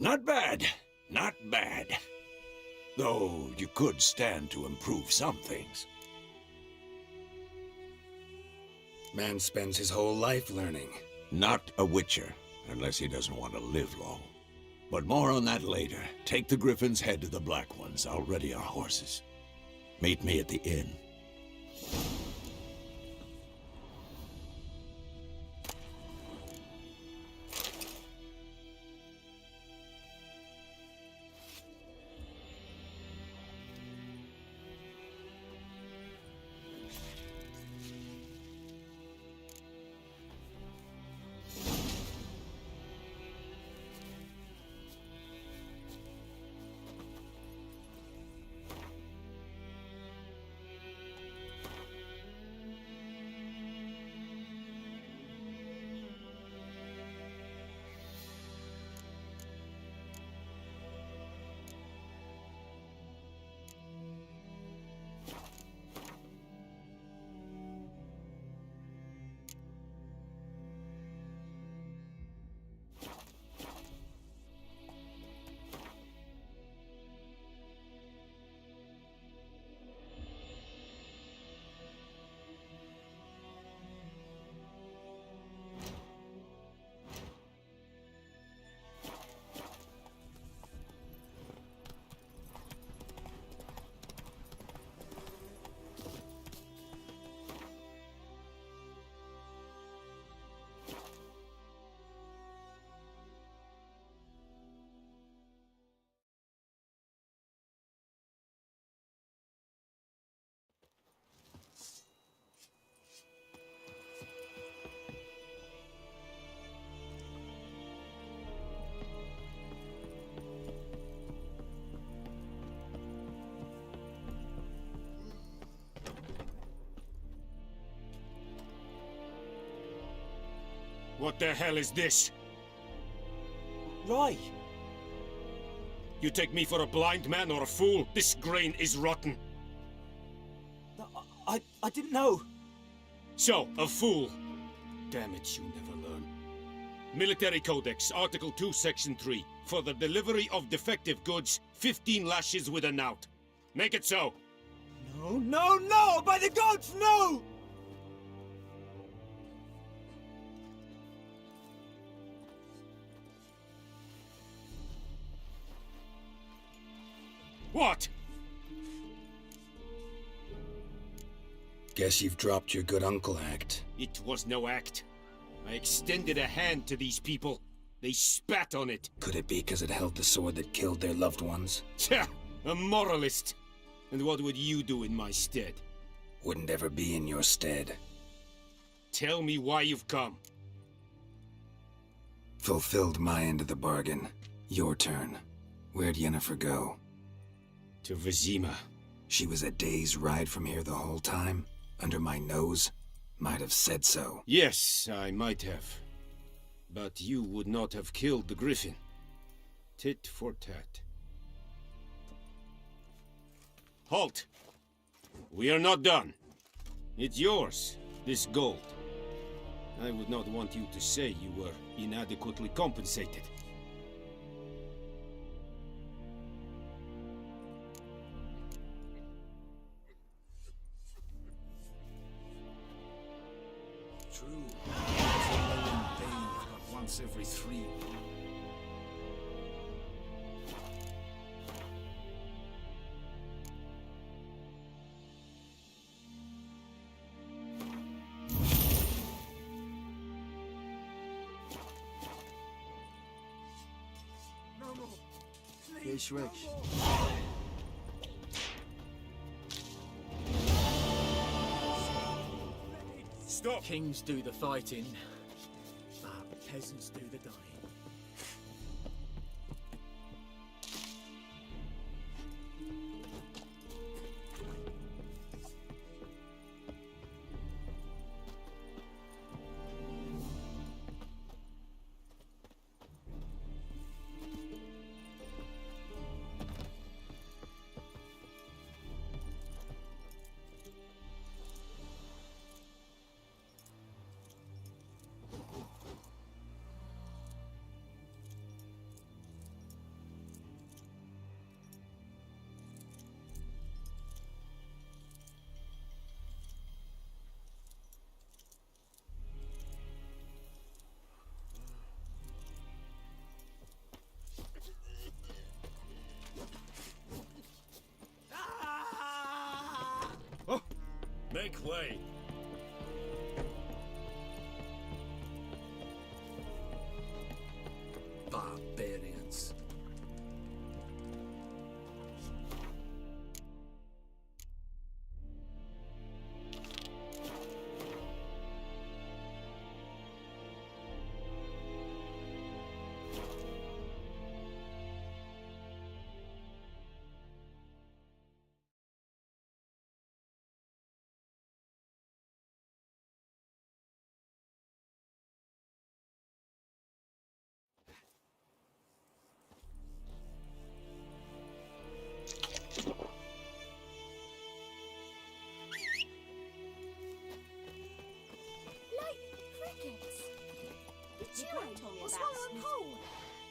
Not bad. Not bad. Though you could stand to improve some things. Man spends his whole life learning. Not a witcher, unless he doesn't want to live long. But more on that later. Take the Griffin's head to the Black Ones. I'll ready our horses. Meet me at the inn. What the hell is this? Roy! You take me for a blind man or a fool? This grain is rotten. I didn't know. So, a fool. Damn it, you never learn. Military Codex, Article 2, Section 3. For the delivery of defective goods, 15 lashes with a knout. Make it so. No, no, no! By the gods, no! What? Guess you've dropped your good uncle act. It was no act. I extended a hand to these people. They spat on it. Could it be because it held the sword that killed their loved ones? Tja, a moralist. And what would you do in my stead? Wouldn't ever be in your stead. Tell me why you've come. Fulfilled my end of the bargain. Your turn. Where'd Yennefer go? To Vizima. She was a day's ride from here the whole time? Under my nose? Might have said so. Yes, I might have. But you would not have killed the Griffin. Tit for tat. Halt! We are not done. It's yours, this gold. I would not want you to say you were inadequately compensated. True. It's a long day, but once every 3. Stop! Kings do the fighting, but peasants do the dying. Make way! Barbarians. Your gran told me about Smith's boy.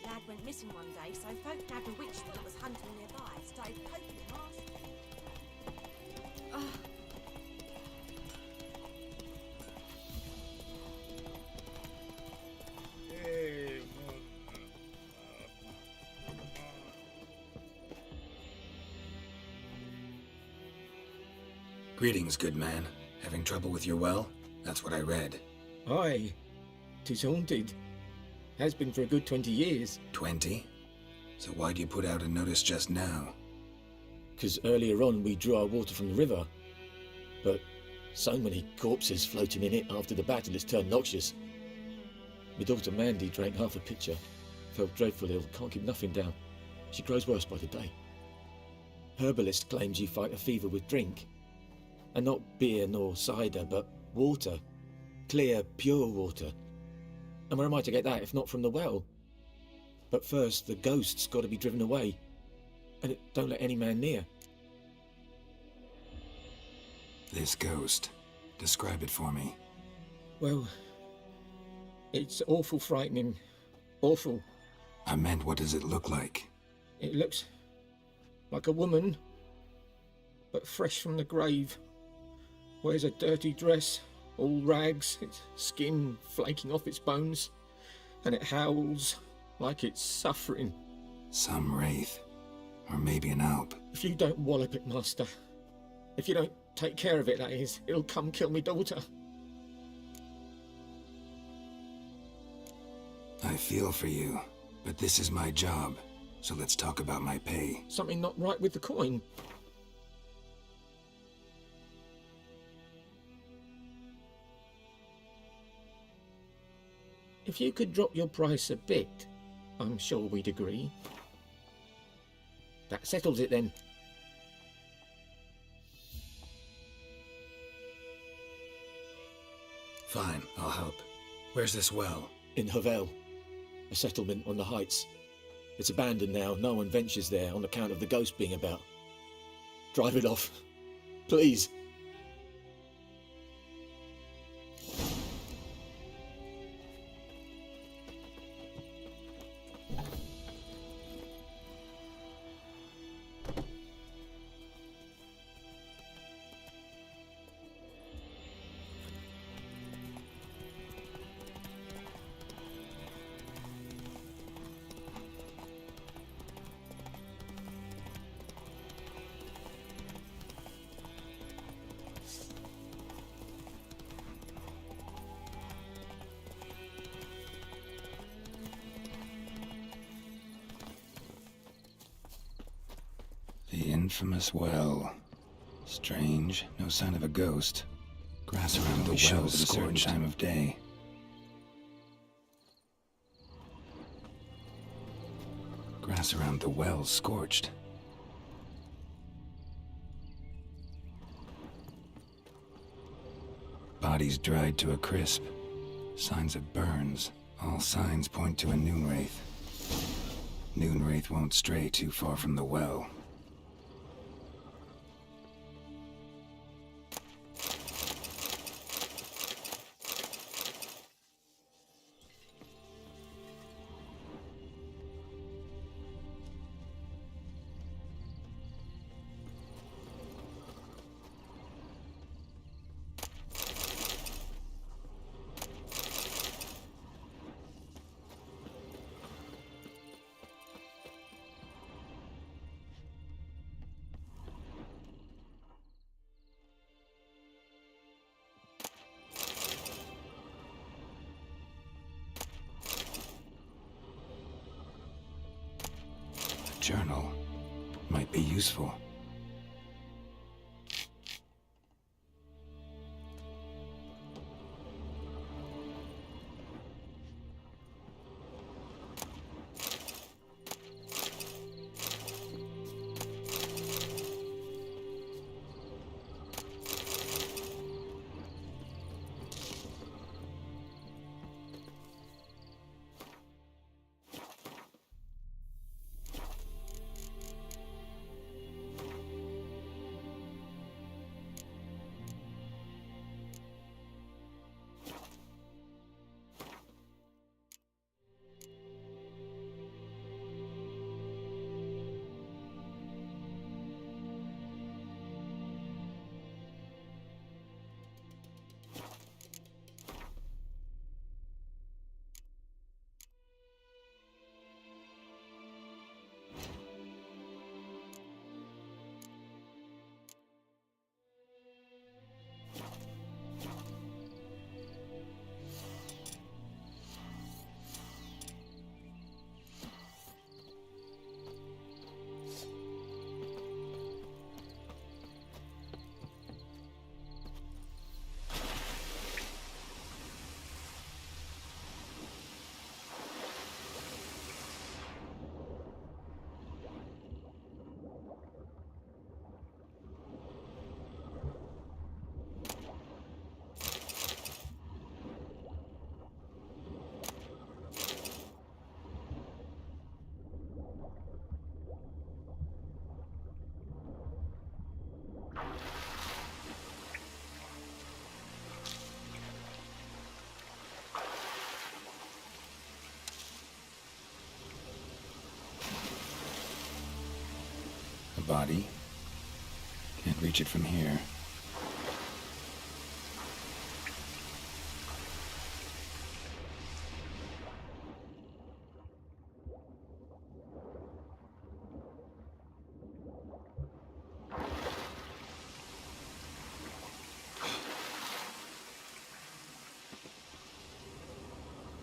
Lad went missing one day, so folk nabbed a witchman that was hunting nearby, started poking him, asking. Greetings, good man. Having trouble with your well? That's what I read. Aye. 'Tis haunted. Has been for a good 20 years. 20? So why do you put out a notice just now? 'Cause earlier on we drew our water from the river. But so many corpses floating in it after the battle it's turned noxious. My daughter Mandy drank half a pitcher. Felt dreadful ill, can't keep nothing down. She grows worse by the day. Herbalist claims you fight a fever with drink. And not beer nor cider, but water. Clear, pure water. And where am I to get that if not from the well? But first, the ghost's got to be driven away. And it don't let any man near. This ghost. Describe it for me. Well, it's awful frightening. Awful. I meant, what does it look like? It looks like a woman, but fresh from the grave. Wears a dirty dress, all rags, its skin flaking off its bones, and it howls like it's suffering. Some wraith. Or maybe an alp. If you don't wallop it, Master, if you don't take care of it, that is, it'll come kill me daughter. I feel for you, but this is my job, so let's talk about my pay. Something not right with the coin. If you could drop your price a bit, I'm sure we'd agree. That settles it then. Fine, I'll help. Where's this well? In Havel, a settlement on the heights. It's abandoned now, no one ventures there on account of the ghost being about. Drive it off, please. The infamous well. Strange, no sign of a ghost. Grass around the well at a certain time of day. Grass around the well scorched. Bodies dried to a crisp. Signs of burns. All signs point to a noon wraith. Noon wraith won't stray too far from the well. journal might be useful. A body. Can't reach it from here.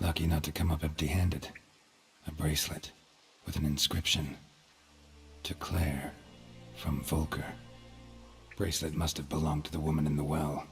Lucky not to come up empty-handed. A bracelet with an inscription. To Claire, from Volker. Bracelet must have belonged to the woman in the well.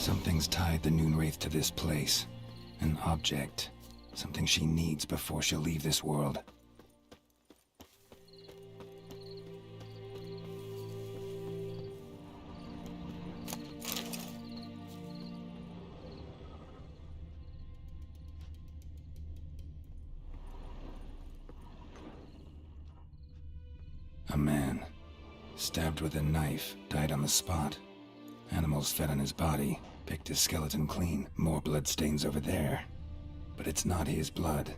Something's tied the Noonwraith to this place. An object. Something she needs before she'll leave this world. A man, stabbed with a knife, died on the spot. Animals fed on his body, picked his skeleton clean. More bloodstains over there. But it's not his blood.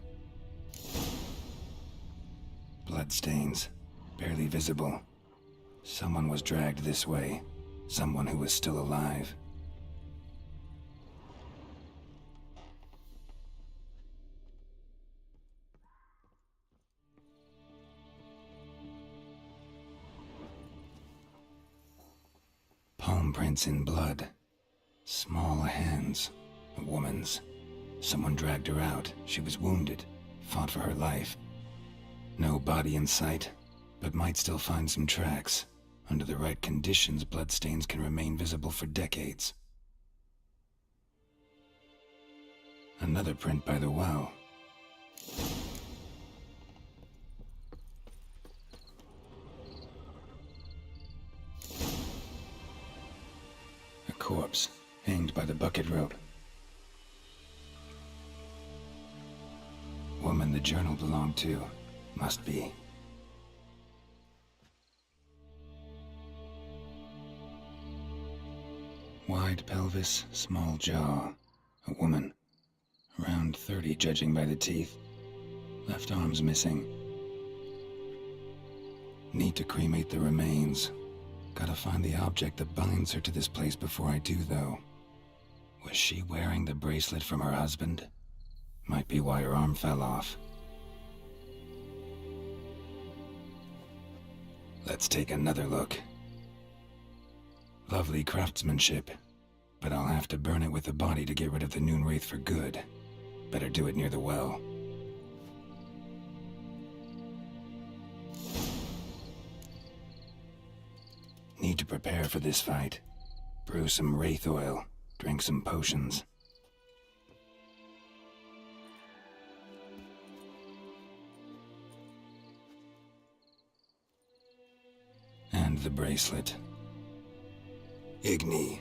Bloodstains, barely visible. Someone was dragged this way. Someone who was still alive. Palm prints in blood. Small hands. A woman's. Someone dragged her out. She was wounded. Fought for her life. No body in sight, but might still find some tracks. Under the right conditions, bloodstains can remain visible for decades. Another print by the well. A corpse, hanged by the bucket rope. Woman the journal belonged to. Must be. Wide pelvis, small jaw. A woman. Around 30, judging by the teeth. Left arm's missing. Need to cremate the remains. Gotta find the object that binds her to this place before I do, though. Was she wearing the bracelet from her husband? Might be why her arm fell off. Let's take another look. Lovely craftsmanship, but I'll have to burn it with the body to get rid of the Noonwraith for good. Better do it near the well. Need to prepare for this fight. Brew some wraith oil, drink some potions. And the bracelet. Igni.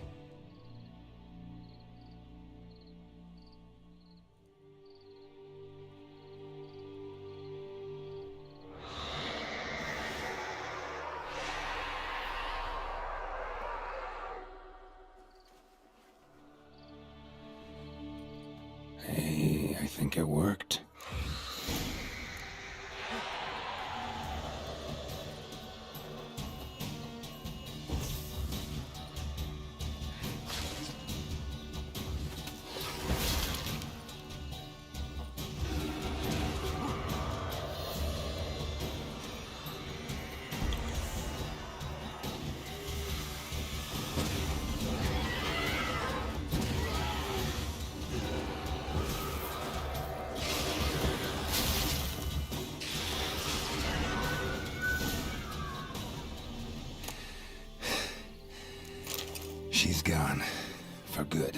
Hey, I think it worked. She's gone. For good.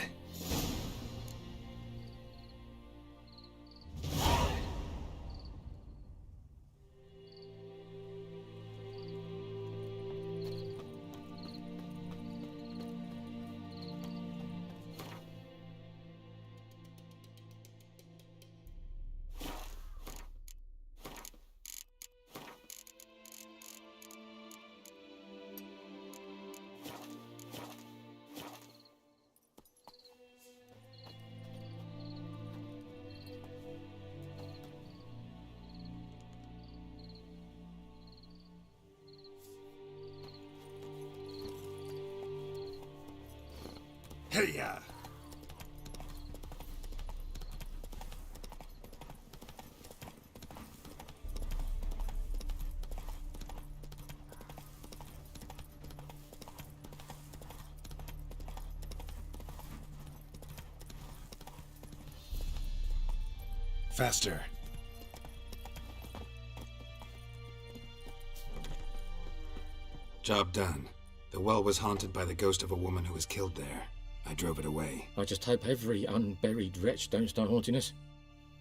Hey-ya! Faster. Job done. The well was haunted by the ghost of a woman who was killed there. I drove it away. I just hope every unburied wretch don't start haunting us.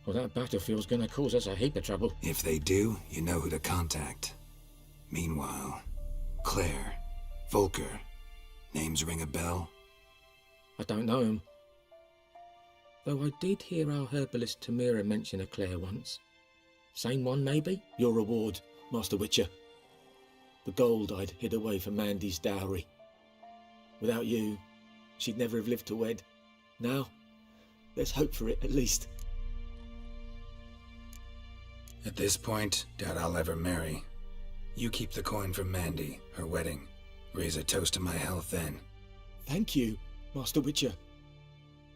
Well, that battlefield's gonna cause us a heap of trouble. If they do, you know who to contact. Meanwhile, Claire, Volker, names ring a bell? I don't know him. Though I did hear our herbalist Tamira mention a Claire once. Same one, maybe? Your reward, Master Witcher. The gold I'd hid away for Mandy's dowry. Without you, she'd never have lived to wed. Now, there's hope for it, at least. At this point, doubt I'll ever marry. You keep the coin from Mandy, her wedding. Raise a toast to my health then. Thank you, Master Witcher.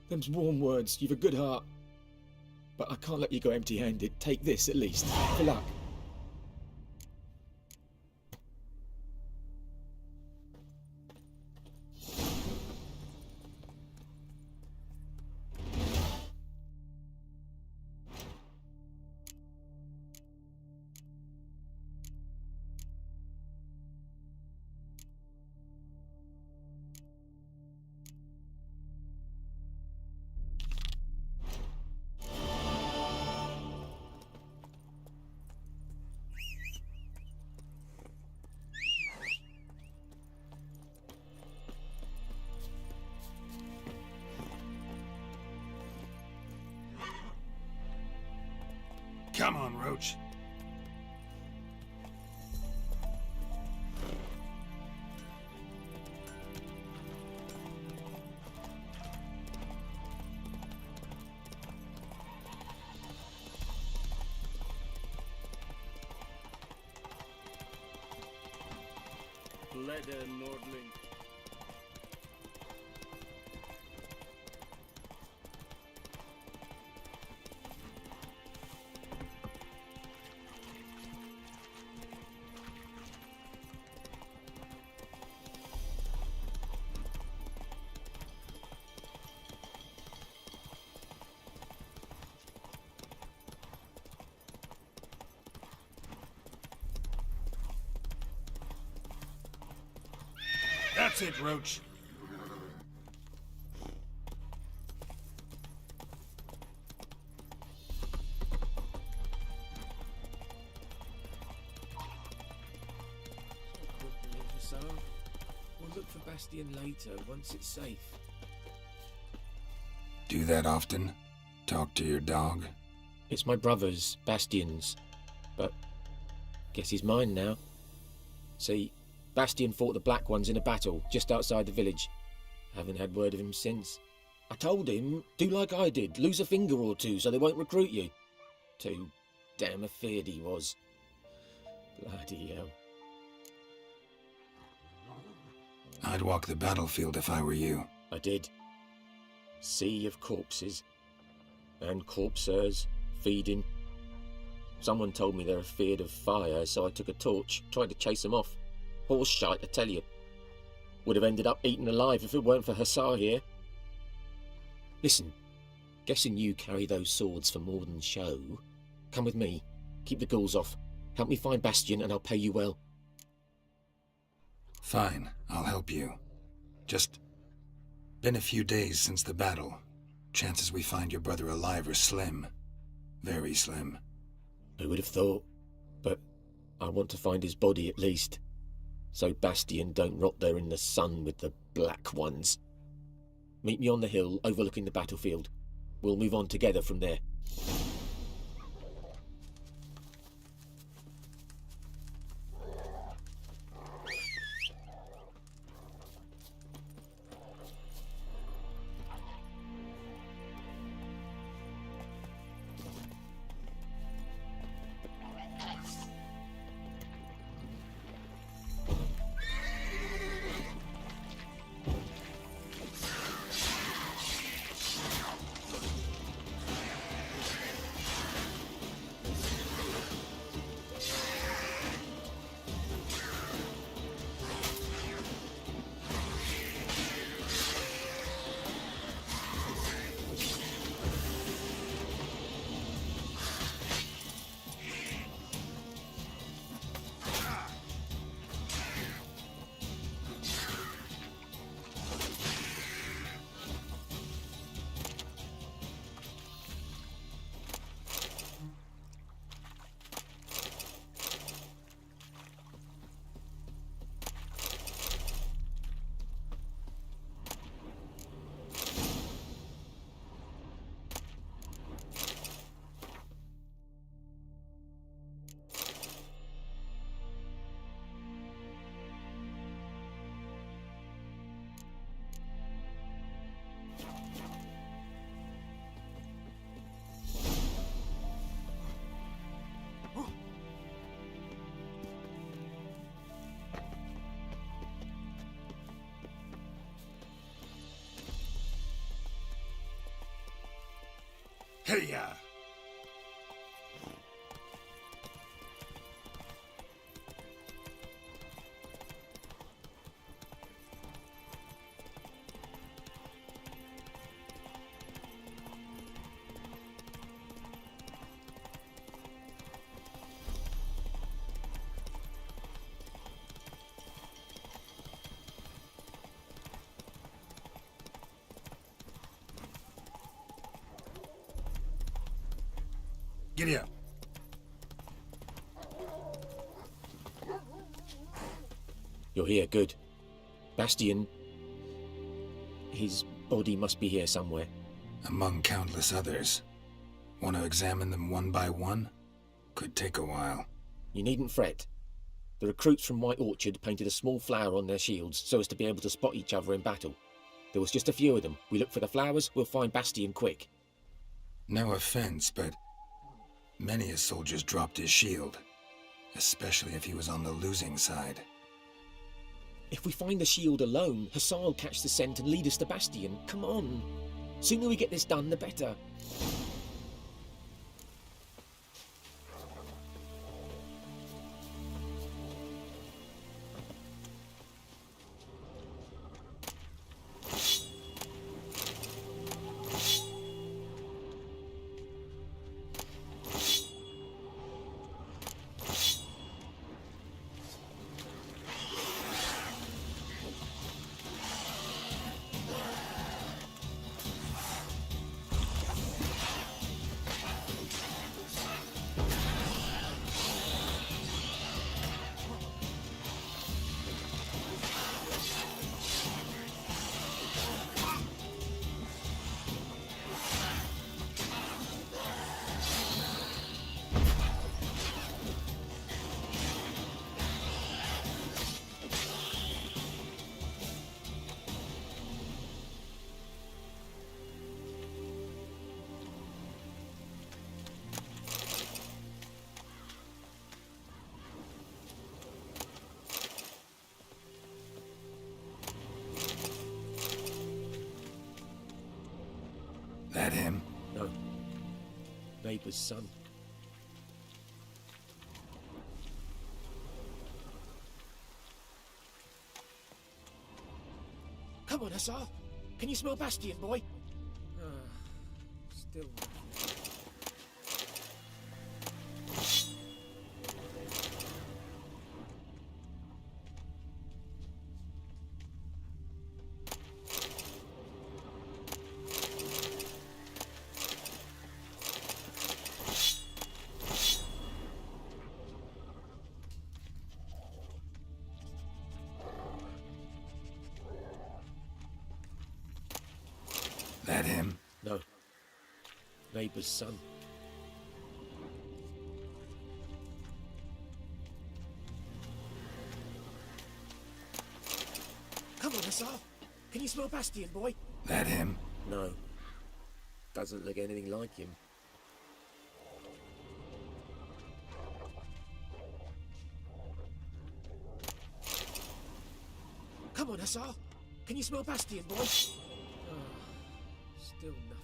Them's warm words, you've a good heart. But I can't let you go empty-handed. Take this, at least, for luck. Come on, Roach. Leather Nordling. That's it, Roach. So, we'll look for Bastion later, once it's safe. Do that often? Talk to your dog? It's my brother's, Bastion's. But, guess he's mine now. See, Bastion fought the Black Ones in a battle just outside the village. Haven't had word of him since. I told him, do like I did, lose a finger or two so they won't recruit you. Too damn afeard he was. Bloody hell. I'd walk the battlefield if I were you. I did. Sea of corpses. And corpsers, feeding. Someone told me they're afeard of fire, so I took a torch, tried to chase them off. Horse shite, I tell you. Would have ended up eaten alive if it weren't for Hussar here. Listen, guessing you carry those swords for more than show. Come with me. Keep the ghouls off. Help me find Bastion and I'll pay you well. Fine, I'll help you. Just been a few days since the battle. Chances we find your brother alive are slim. Very slim. Who would have thought? But I want to find his body at least. So Bastion don't rot there in the sun with the Black Ones. Meet me on the hill overlooking the battlefield. We'll move on together from there. Hey-ya! Giddy up. You're here, good. Bastian... his body must be here somewhere. Among countless others. Want to examine them one by one? Could take a while. You needn't fret. The recruits from White Orchard painted a small flower on their shields so as to be able to spot each other in battle. There was just a few of them. We look for the flowers, we'll find Bastian quick. No offense, but many a soldier's dropped his shield. Especially if he was on the losing side. If we find the shield alone, Hussar will catch the scent and lead us to Bastian. Come on. Sooner we get this done, the better. That him? No. Neighbour's son. Come on, Hussar. Can you smell Bastian, boy? Still nothing. That him? No. Neighbour's son. Come on, Hussar. Can you smell Bastian, boy? That him? No. Doesn't look anything like him. Come on, Hussar. Can you smell Bastian, boy? Still nothing.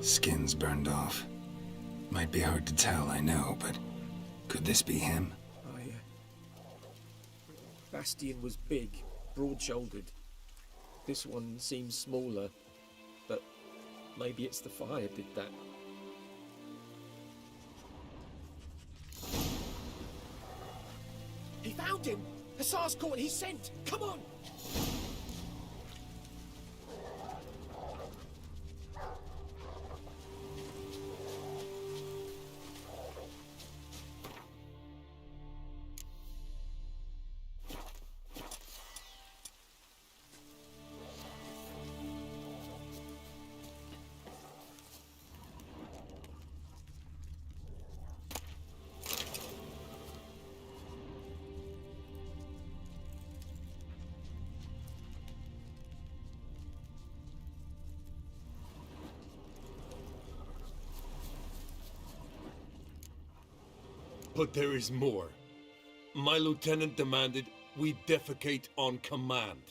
Skin's burned off. Might be hard to tell, I know, but could this be him? Bastian was big, broad-shouldered. This one seems smaller, but maybe it's the fire did that. He found him! Hussar's caught his scent! Come on! But there is more. My lieutenant demanded we defecate on command.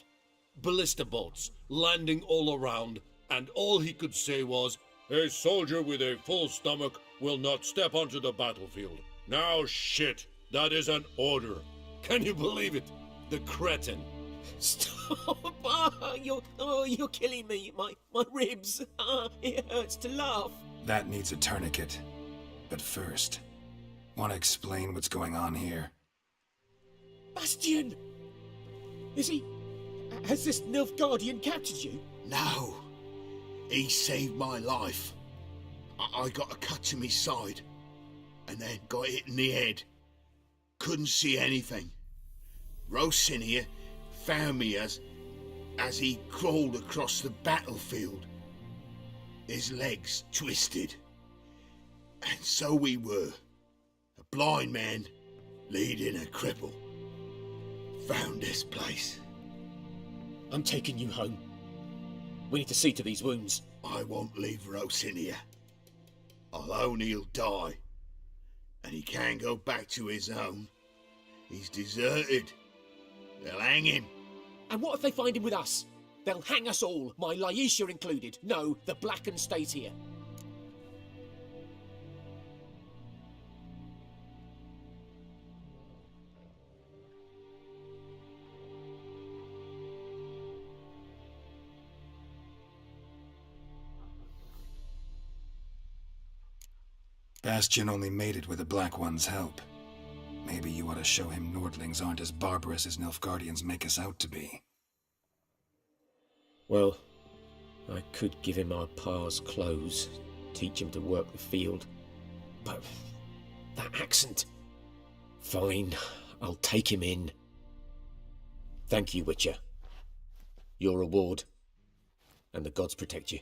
Ballista bolts, landing all around, and all he could say was, "A soldier with a full stomach will not step onto the battlefield." Now shit, that is an order. Can you believe it? The cretin. Stop! You're killing me. My ribs. It hurts to laugh. That needs a tourniquet. But first, want to explain what's going on here? Bastian! Is he... Has this Nilfgaardian captured you? No. He saved my life. I got a cut to my side, and then got hit in the head. Couldn't see anything. Rosin here found me as he crawled across the battlefield. His legs twisted. And so we were. A blind man leading a cripple. Found this place. I'm taking you home. We need to see to these wounds. I won't leave Rosin here. Alone he'll die. And he can't go back to his home. He's deserted. They'll hang him. And what if they find him with us? They'll hang us all, my Laisha included. No, the Blacken stays here. Bastian only made it with the Black One's help. Maybe you ought to show him Nordlings aren't as barbarous as Nilfgaardians make us out to be. Well, I could give him our pa's clothes, teach him to work the field. But that accent... Fine, I'll take him in. Thank you, Witcher. Your reward. And the gods protect you.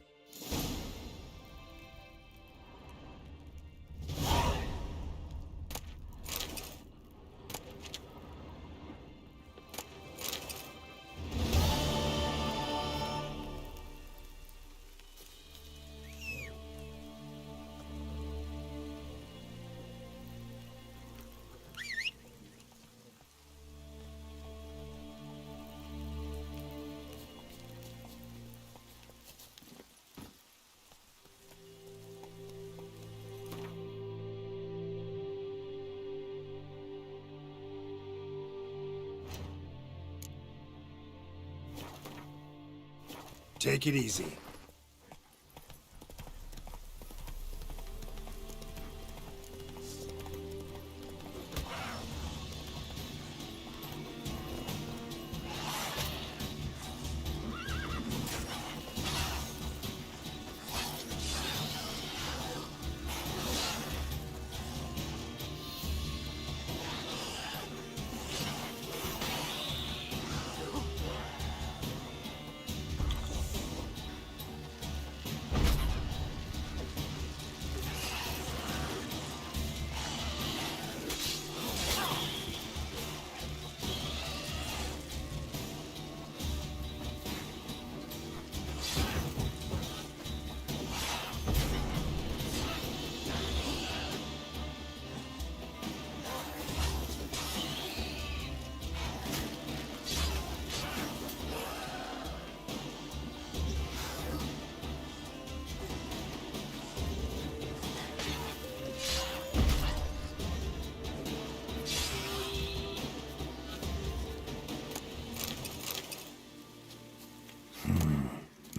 Take it easy.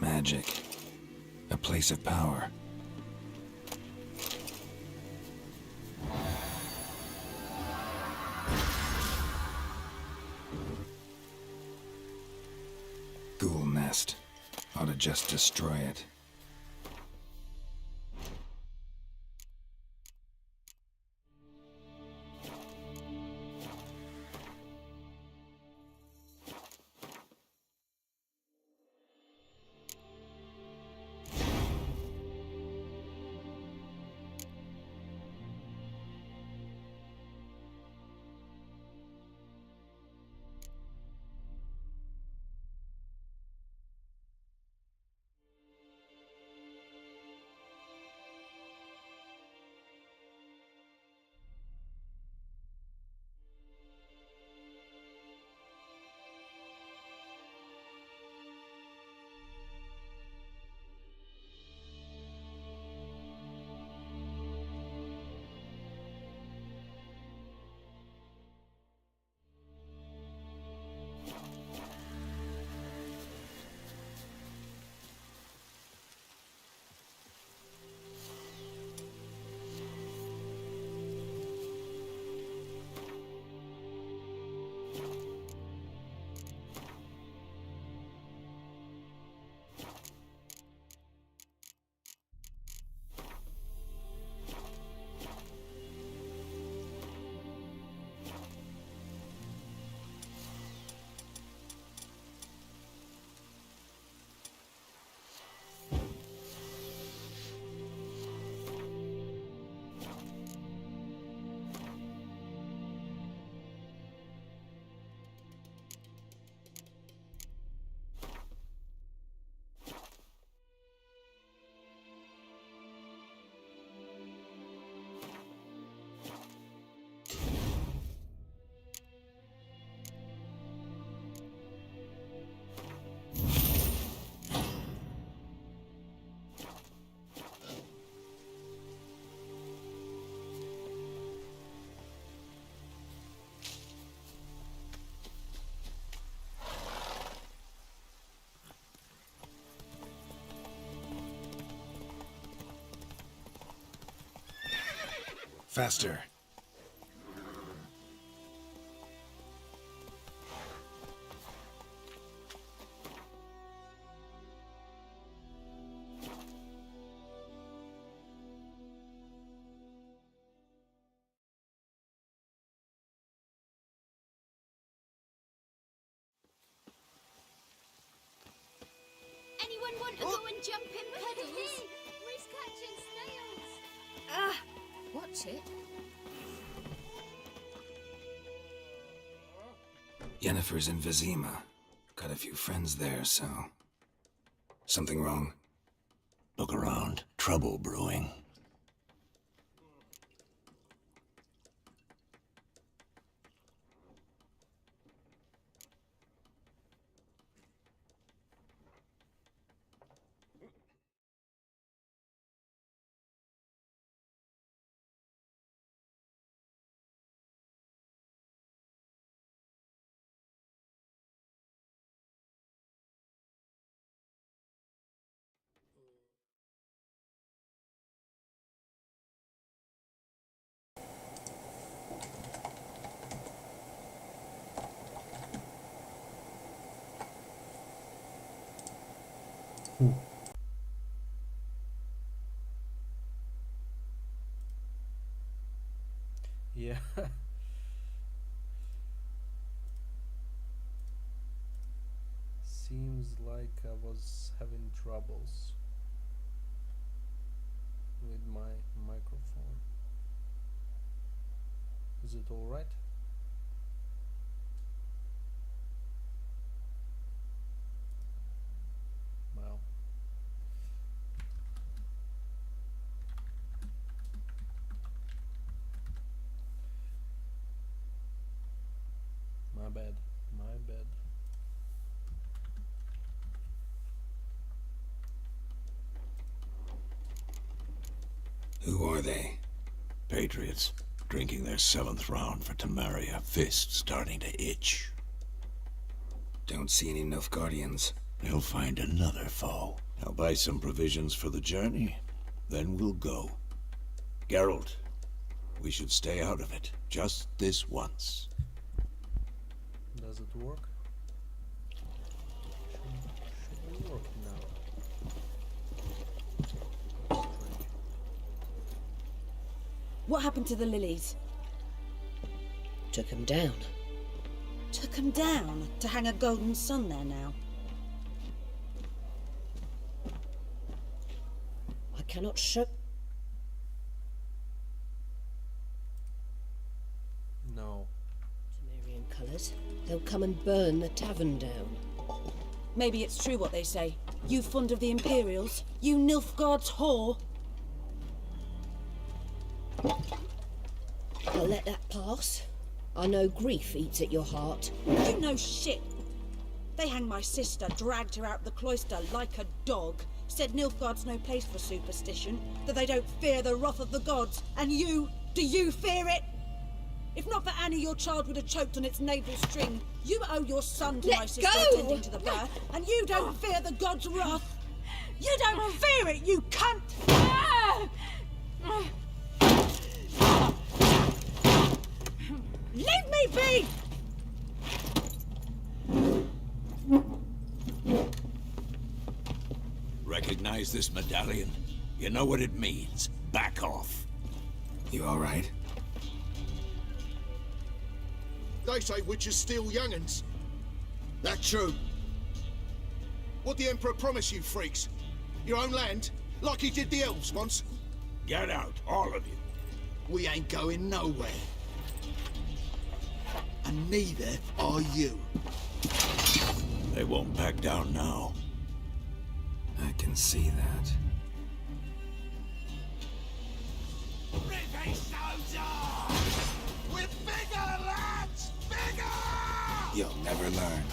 Magic. A place of power. Ghoul nest. Ought to just destroy it. Faster. Anyone want to go and jump in puddles? We're catching snails. Ah! Watch it. Yennefer's in Vizima. Got a few friends there, so... Something wrong? Look around. Trouble brewing. Yeah. Seems like I was having troubles with my microphone. Is it all right? Well. My bad. My bad. Who are they? Patriots. Drinking their 7th round for Tamaria. Fist starting to itch. Don't see any Nilfgaardians. They'll find another foe. I'll buy some provisions for the journey. Then we'll go. Geralt, we should stay out of it. Just this once. Does it work? Should work now. What happened to the lilies? Took them down. Took them down to hang a golden sun there now. I cannot show. No. Temerian colours. They'll come and burn the tavern down. Maybe it's true what they say. You fond of the Imperials? You Nilfgaard's whore? I'll let that pass. I know grief eats at your heart. You know shit. They hanged my sister, dragged her out the cloister like a dog. Said Nilfgaard's no place for superstition, that they don't fear the wrath of the gods. And you, do you fear it? If not for Annie, your child would have choked on its navel string. You owe your son to my sister attending to the birth, and you don't fear the gods' wrath. You don't fear it, you cunt! Leave me be! Recognize this medallion? You know what it means. Back off. You all right? They say witches steal young'uns. That true. What the Emperor promise you, freaks? Your own land? Like he did the elves once? Get out, all of you. We ain't going nowhere. And neither are you. They won't back down now. I can see that. Ripping soldier! With bigger lads! Bigger! You'll never learn.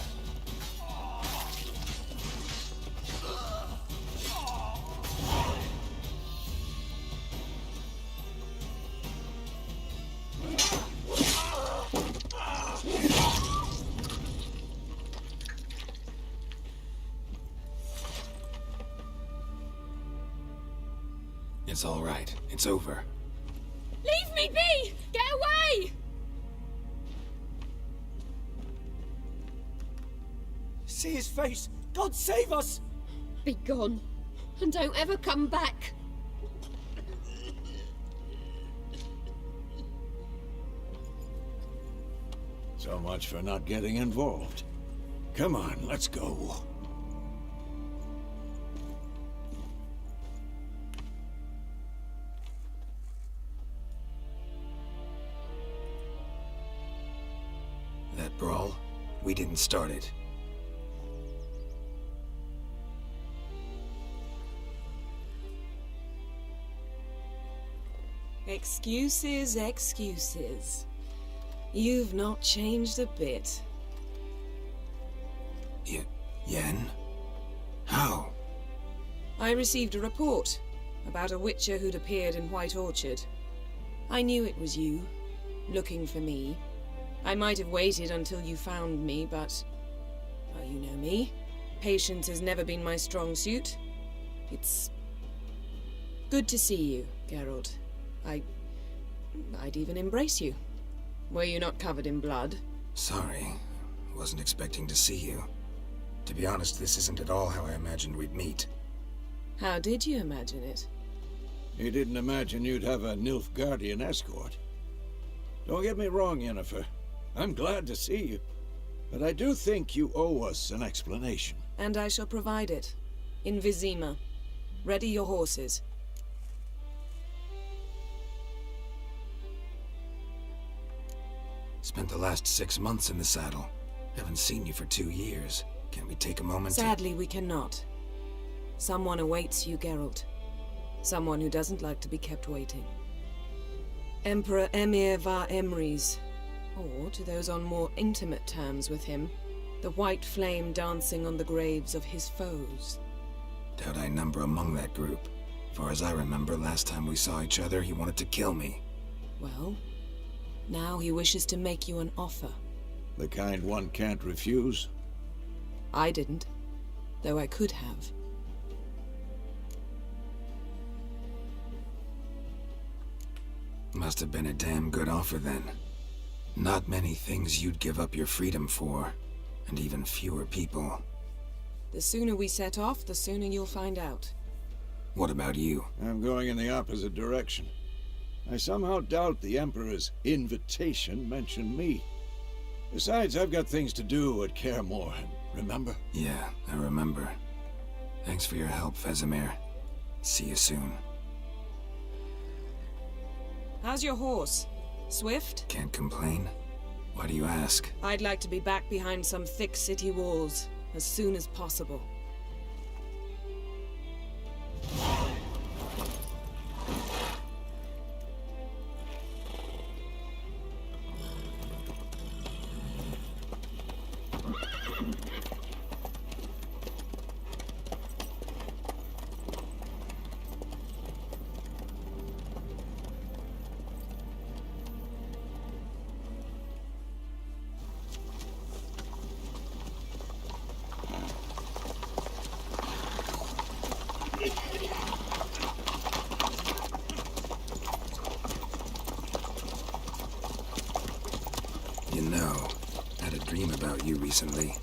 It's all right. It's over. Leave me be! Get away! See his face! God save us! Be gone, and don't ever come back. So much for not getting involved. Come on, let's go. That brawl, we didn't start it. Excuses, excuses. You've not changed a bit. Yen? How? I received a report about a witcher who'd appeared in White Orchard. I knew it was you, looking for me. I might have waited until you found me, but... well, you know me. Patience has never been my strong suit. It's... good to see you, Geralt. I'd even embrace you. Were you not covered in blood? Sorry. Wasn't expecting to see you. To be honest, this isn't at all how I imagined we'd meet. How did you imagine it? He didn't imagine you'd have a Nilfgaardian escort. Don't get me wrong, Yennefer. I'm glad to see you. But I do think you owe us an explanation. And I shall provide it. In Vizima. Ready your horses. Spent the last 6 months in the saddle. Haven't seen you for 2 years. Can we take a moment Sadly, we cannot. Someone awaits you, Geralt. Someone who doesn't like to be kept waiting. Emperor Emir var Emrys. Or, to those on more intimate terms with him, the white flame dancing on the graves of his foes. Doubt I number among that group. Far as I remember, last time we saw each other, he wanted to kill me. Well, now he wishes to make you an offer. The kind one can't refuse? I didn't, though I could have. Must have been a damn good offer then. Not many things you'd give up your freedom for, and even fewer people. The sooner we set off, the sooner you'll find out. What about you? I'm going in the opposite direction. I somehow doubt the Emperor's invitation mentioned me. Besides, I've got things to do at Kaer Morhen, remember? Yeah, I remember. Thanks for your help, Vesemir. See you soon. How's your horse? Swift? Can't complain. Why do you ask? I'd like to be back behind some thick city walls as soon as possible. You know, I had a dream about you recently.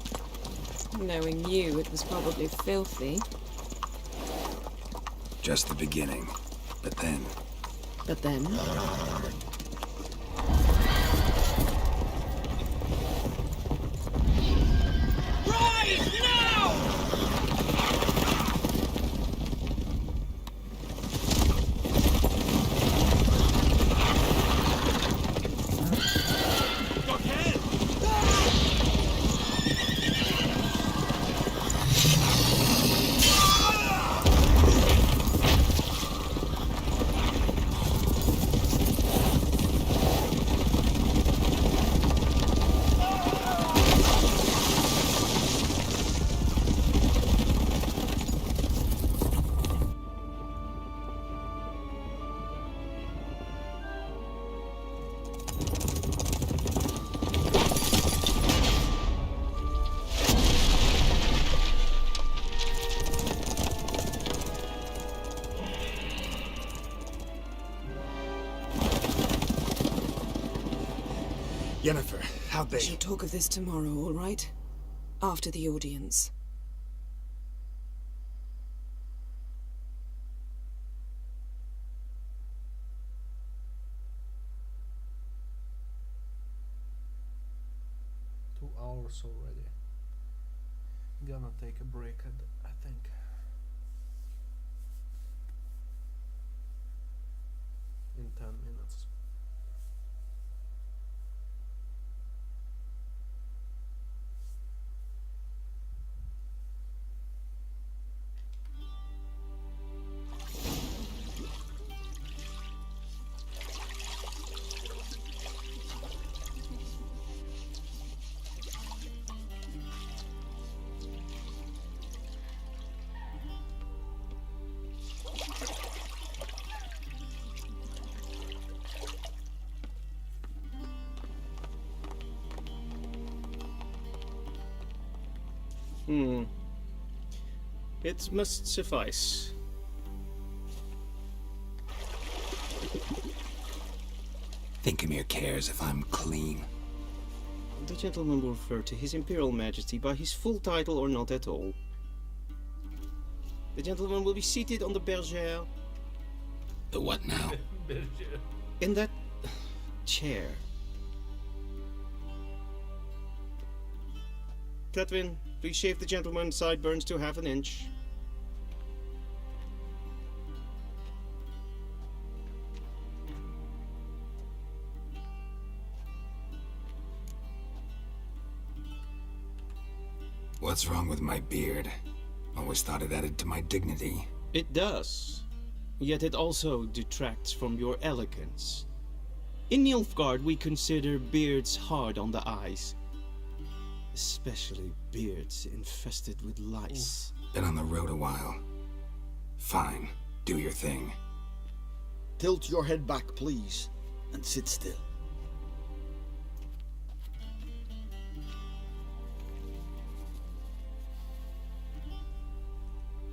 Knowing you, it was probably filthy. Just the beginning. But then... But then? Rise now! Yennefer, how'd We shall talk of this tomorrow, all right? After the audience. Hours already. Gonna take a break, I think. In 10 minutes. It must suffice. Thinkamere cares if I'm clean. The gentleman will refer to His Imperial Majesty by his full title or not at all. The gentleman will be seated on the bergère. The what now? In that chair. Cletwin, please shave the gentleman's sideburns to half an inch. What's wrong with my beard? Always thought it added to my dignity. It does. Yet it also detracts from your elegance. In Nilfgaard, we consider beards hard on the eyes. Especially beards infested with lice. Been on the road a while. Fine, do your thing. Tilt your head back, please, and sit still.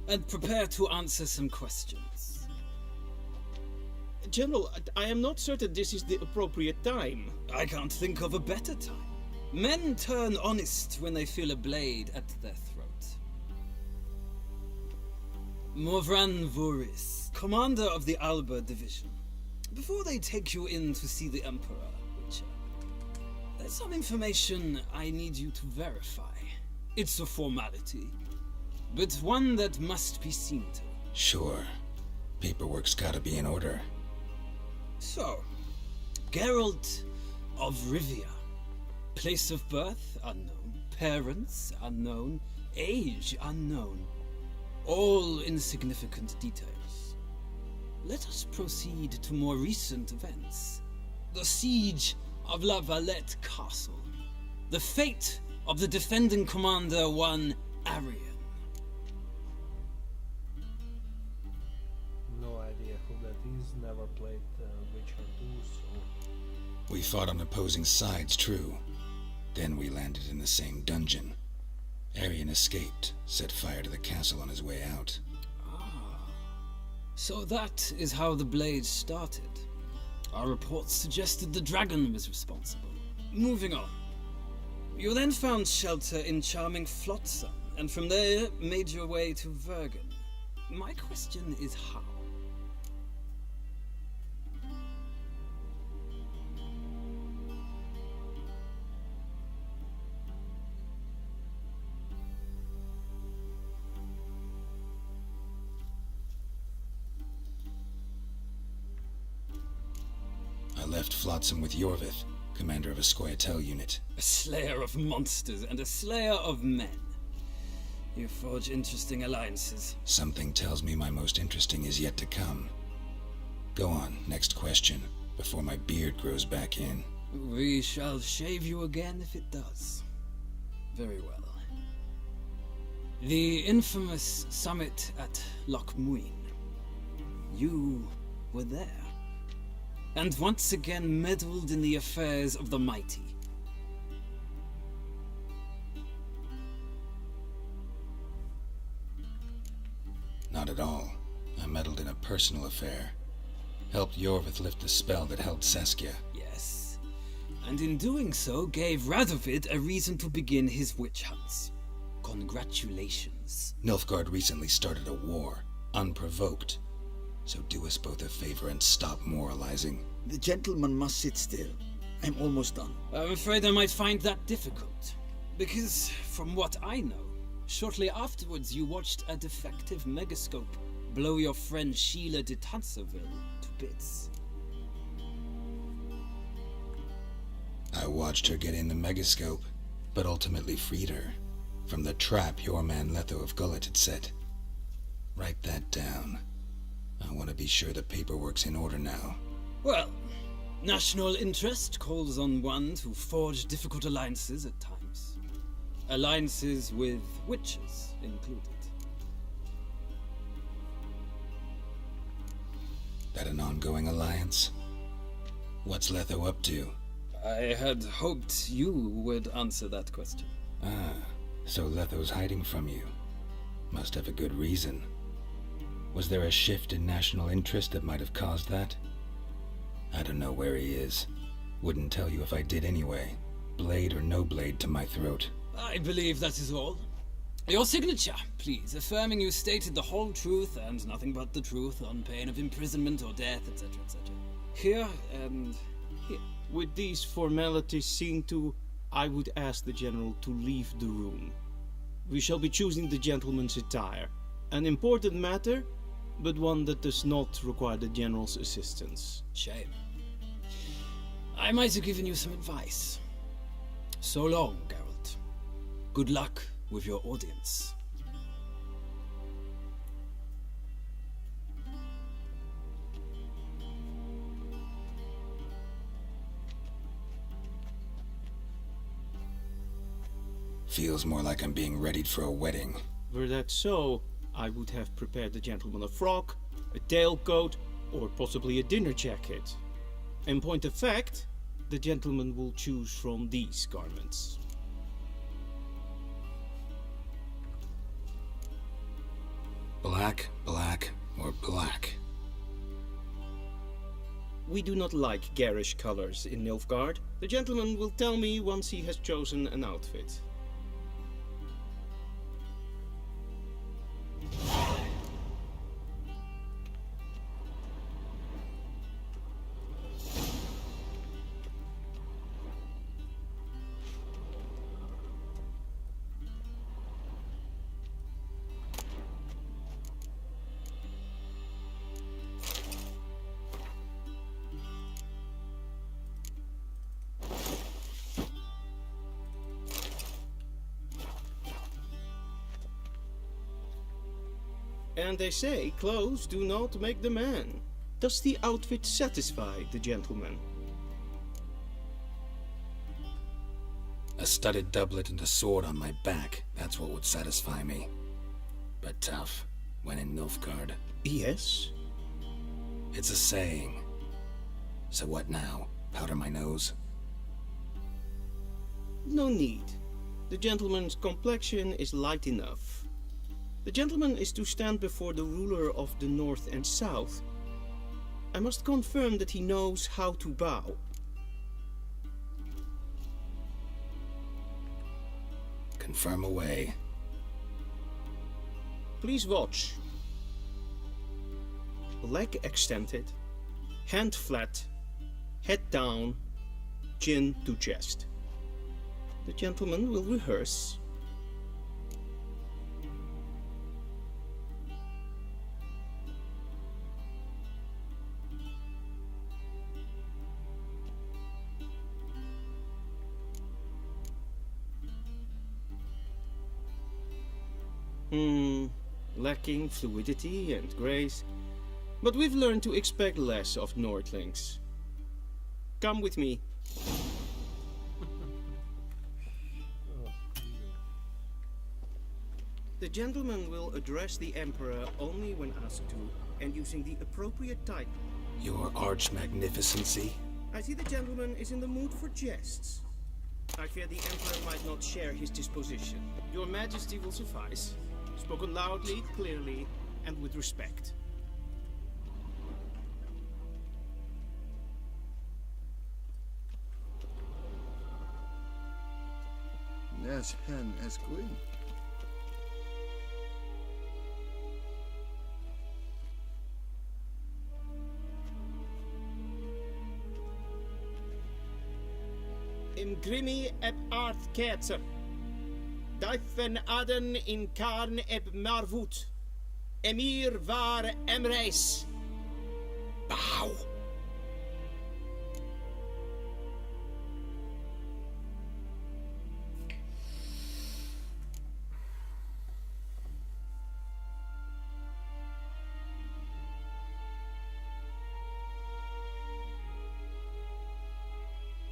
And prepare to answer some questions. General, I am not certain this is the appropriate time. I can't think of a better time. Men turn honest when they feel a blade at their throat. Morvran Voris, commander of the Alba Division. Before they take you in to see the Emperor, Witcher, there's some information I need you to verify. It's a formality, but one that must be seen to. Sure. Paperwork's gotta be in order. So, Geralt of Rivia. Place of birth unknown, parents unknown, age unknown. All insignificant details. Let us proceed to more recent events. The siege of La Valette Castle. The fate of the defending commander, one Arian. No idea who that is, never played Witcher 2, so... We fought on opposing sides, true. Then we landed in the same dungeon. Arian escaped, set fire to the castle on his way out. So that is how the blade started. Our reports suggested the dragon was responsible. Moving on. You then found shelter in charming Flotsam, and from there made your way to Vergen. My question is how? I left Flotsam with Yorvith, commander of a Scoia'tael unit. A slayer of monsters and a slayer of men. You forge interesting alliances. Something tells me my most interesting is yet to come. Go on, next question, before my beard grows back in. We shall shave you again if it does. Very well. The infamous summit at Loch Muin. You were there. And once again meddled in the affairs of the mighty. Not at all. I meddled in a personal affair. Helped Yorvith lift the spell that held Saskia. Yes. and in doing so gave Radovid a reason to begin his witch hunts. Congratulations. Nilfgaard recently started a war, unprovoked. So do us both a favor and stop moralizing. The gentleman must sit still. I'm almost done. I'm afraid I might find that difficult. Because, from what I know, shortly afterwards you watched a defective megascope blow your friend Sheila de Tanserville to bits. I watched her get in the megascope, but ultimately freed her from the trap your man Letho of Gullet had set. Write that down. I want to be sure the paperwork's in order now. Well, national interest calls on one to forge difficult alliances at times. Alliances with witches included. That an ongoing alliance? What's Letho up to? I had hoped you would answer that question. Ah, so Letho's hiding from you. Must have a good reason. Was there a shift in national interest that might have caused that? I don't know where he is. Wouldn't tell you if I did anyway. Blade or no blade to my throat. I believe that is all. Your signature, please, affirming you stated the whole truth and nothing but the truth on pain of imprisonment or death, etc., etc. Here and here. With these formalities seen to, I would ask the General to leave the room. We shall be choosing the gentleman's attire. An important matter, but one that does not require the General's assistance. Shame. I might have given you some advice. So long, Geralt. Good luck with your audience. Feels more like I'm being readied for a wedding. Were that so, I would have prepared the gentleman a frock, a tailcoat, or possibly a dinner jacket. In point of fact, the gentleman will choose from these garments. Black, black, or black? We do not like garish colors in Nilfgaard. The gentleman will tell me once he has chosen an outfit. And they say clothes do not make the man. Does the outfit satisfy the gentleman? A studded doublet and a sword on my back, that's what would satisfy me. But tough, when in Nilfgaard. Yes? It's a saying. So what now? Powder my nose? No need. The gentleman's complexion is light enough. The gentleman is to stand before the ruler of the North and South. I must confirm that he knows how to bow. Confirm away. Please watch. Leg extended, hand flat, head down, chin to chest. The gentleman will rehearse. Lacking fluidity and grace, but we've learned to expect less of Nordlings. Come with me. The gentleman will address the Emperor only when asked to, and using the appropriate title. Your arch-magnificency? I see the gentleman is in the mood for jests. I fear the Emperor might not share his disposition. Your Majesty will suffice. Spoken loudly, clearly, and with respect. as hen as queen. In grimi eb art ketzer. Duifen aden in karn eb marvoet. Emir var emreis. Bow.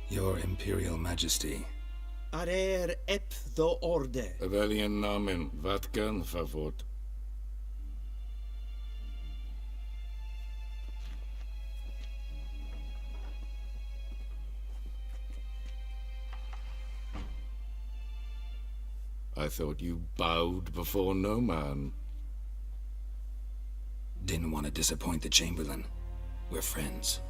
Your Imperial Majesty. Arer ep the orde. Rebellion namen, vatkan favot. I thought you bowed before no man. Didn't want to disappoint the Chamberlain. We're friends.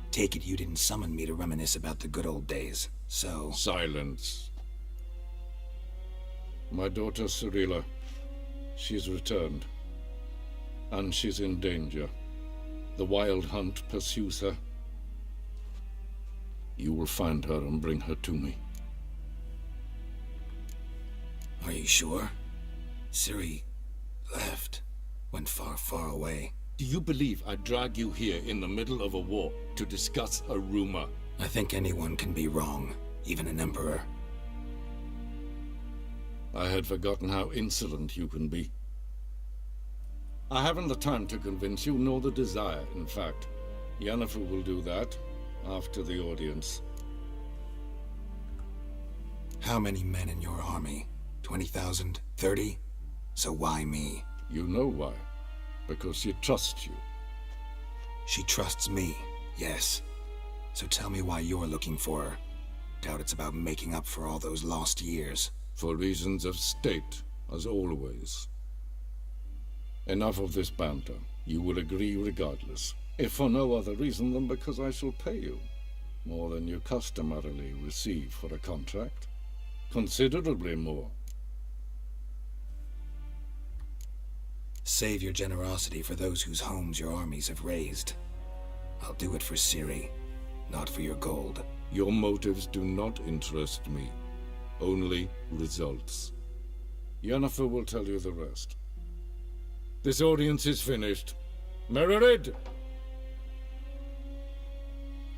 Take it you didn't summon me to reminisce about the good old days, so... Silence. My daughter Cyrilla, she's returned. And she's in danger. The Wild Hunt pursues her. You will find her and bring her to me. Are you sure? Ciri left. Went far, far away. Do you believe I'd drag you here in the middle of a war to discuss a rumor? I think anyone can be wrong, even an emperor. I had forgotten how insolent you can be. I haven't the time to convince you, nor the desire, in fact. Yennefer will do that after the audience. How many men in your army? 20,000? 30? So why me? You know why. Because she trusts you. She trusts me, yes. So tell me why you're looking for her. Doubt it's about making up for all those lost years. For reasons of state, as always. Enough of this banter. You will agree regardless. If for no other reason than because I shall pay you. More than you customarily receive for a contract. Considerably more. Save your generosity for those whose homes your armies have razed. I'll do it for Ciri, not for your gold. Your motives do not interest me. Only results. Yennefer will tell you the rest. This audience is finished. Mererid!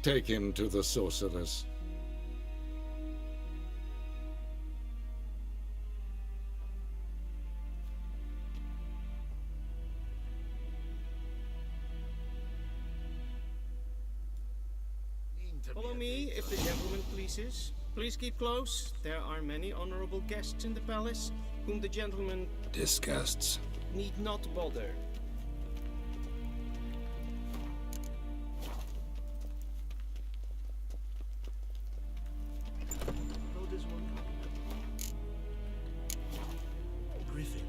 Take him to the sorceress. Follow me, if the gentleman pleases. Please keep close. There are many honorable guests in the palace, whom the gentleman... Disgusts. ...need not bother. Griffin.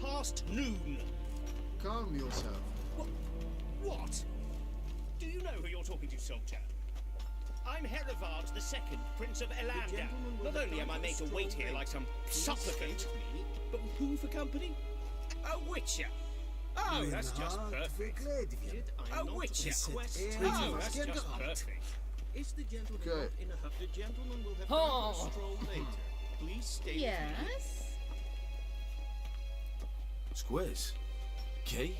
Past noon. Calm yourself. What? Do you know who you're talking to, soldier? I'm Herivard II, Prince of Elandar. Not only am I made to wait here like some supplicant, but with who for company? A witcher. Oh, that's just perfect. A witcher. Oh, that's just perfect. Is the gentleman not in a hurry? The gentleman will have a stroll later. Please stay with me. Yes? Squares. Okay?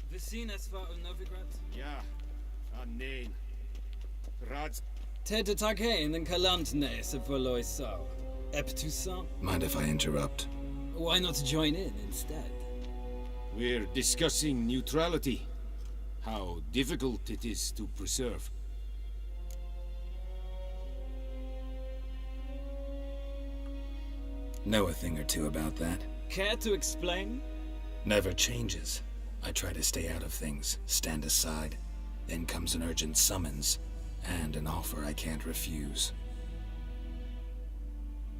We seen as far as Novigrad? Ja, nee. Rads. Ted Taghain and Kalantne se voloi sao. Ep Toussaint? Mind if I interrupt? Why not join in instead? We're discussing neutrality. How difficult it is to preserve. Know a thing or two about that? Care to explain? Never changes. I try to stay out of things, stand aside. Then comes an urgent summons, and an offer I can't refuse.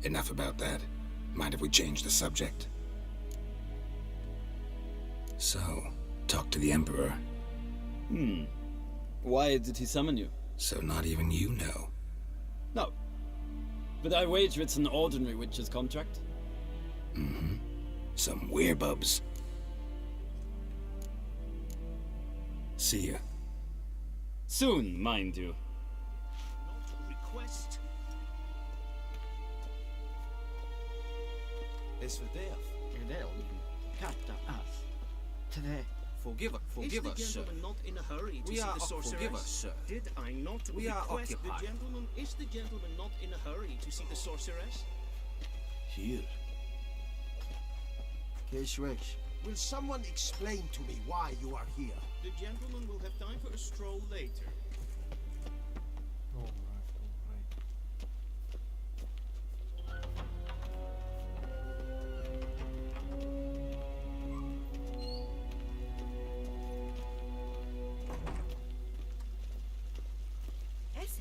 Enough about that. Mind if we change the subject? So, Talk to the Emperor. Why did he summon you? So not even you know. No. But I wager it's an ordinary witch's contract. Some werebubs. See ya. Soon, mind you. Request. Is verderf. Today. Forgive us, sir. Is the gentleman not in a hurry to We see are the sorceress? forgive us, sir. Did I not We are request occupied. the gentleman? Is the gentleman not in a hurry to see the sorceress? Here. Will someone explain to me why you are here? The gentleman will have time for a stroll later.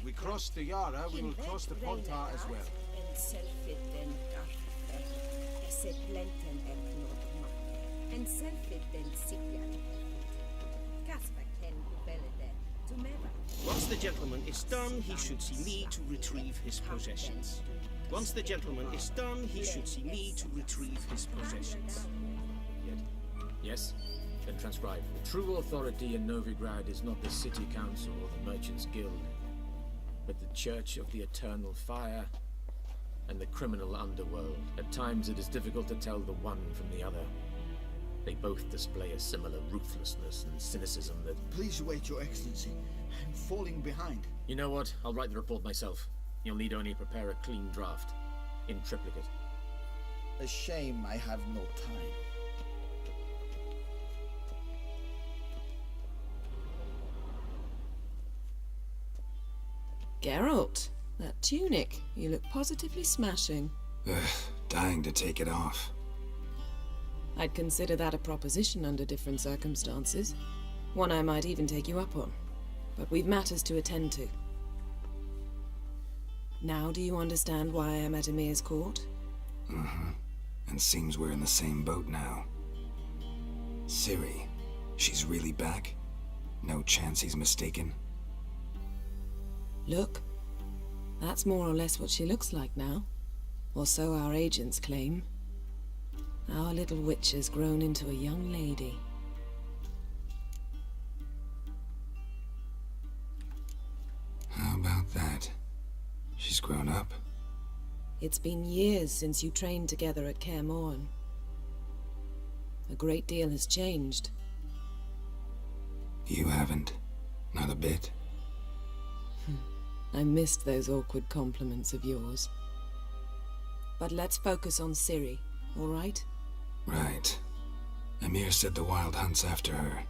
We crossed the Yara, we will cross the Pontar as well. Once the gentleman is done, he should see me to retrieve his possessions. Once the gentleman is done, he should see me to retrieve his possessions. Yes? Then transcribe. The true authority in Novigrad is not the city council or the merchants' guild, but the Church of the Eternal Fire and the criminal underworld. At times it is difficult to tell the one from the other. They both display a similar ruthlessness and cynicism that... Please wait, Your Excellency. I'm falling behind. You know what? I'll write the report myself. You'll need only prepare a clean draft. In triplicate. A shame I have no time. Geralt, that tunic. You look positively smashing. Ugh, dying to take it off. I'd consider that a proposition under different circumstances. One I might even take you up on. But we've matters to attend to. Now do you understand why I'm at Emir's court? And seems we're in the same boat now. Ciri, she's really back? No chance he's mistaken? Look, that's more or less what she looks like now. Or so our agents claim. Our little witch has grown into a young lady. How about that? She's grown up? It's been years since you trained together at Kaer Morhen. A great deal has changed. You haven't. Not a bit. I missed those awkward compliments of yours. But let's focus on Ciri, all right? Right. Emir said the Wild Hunt's after her.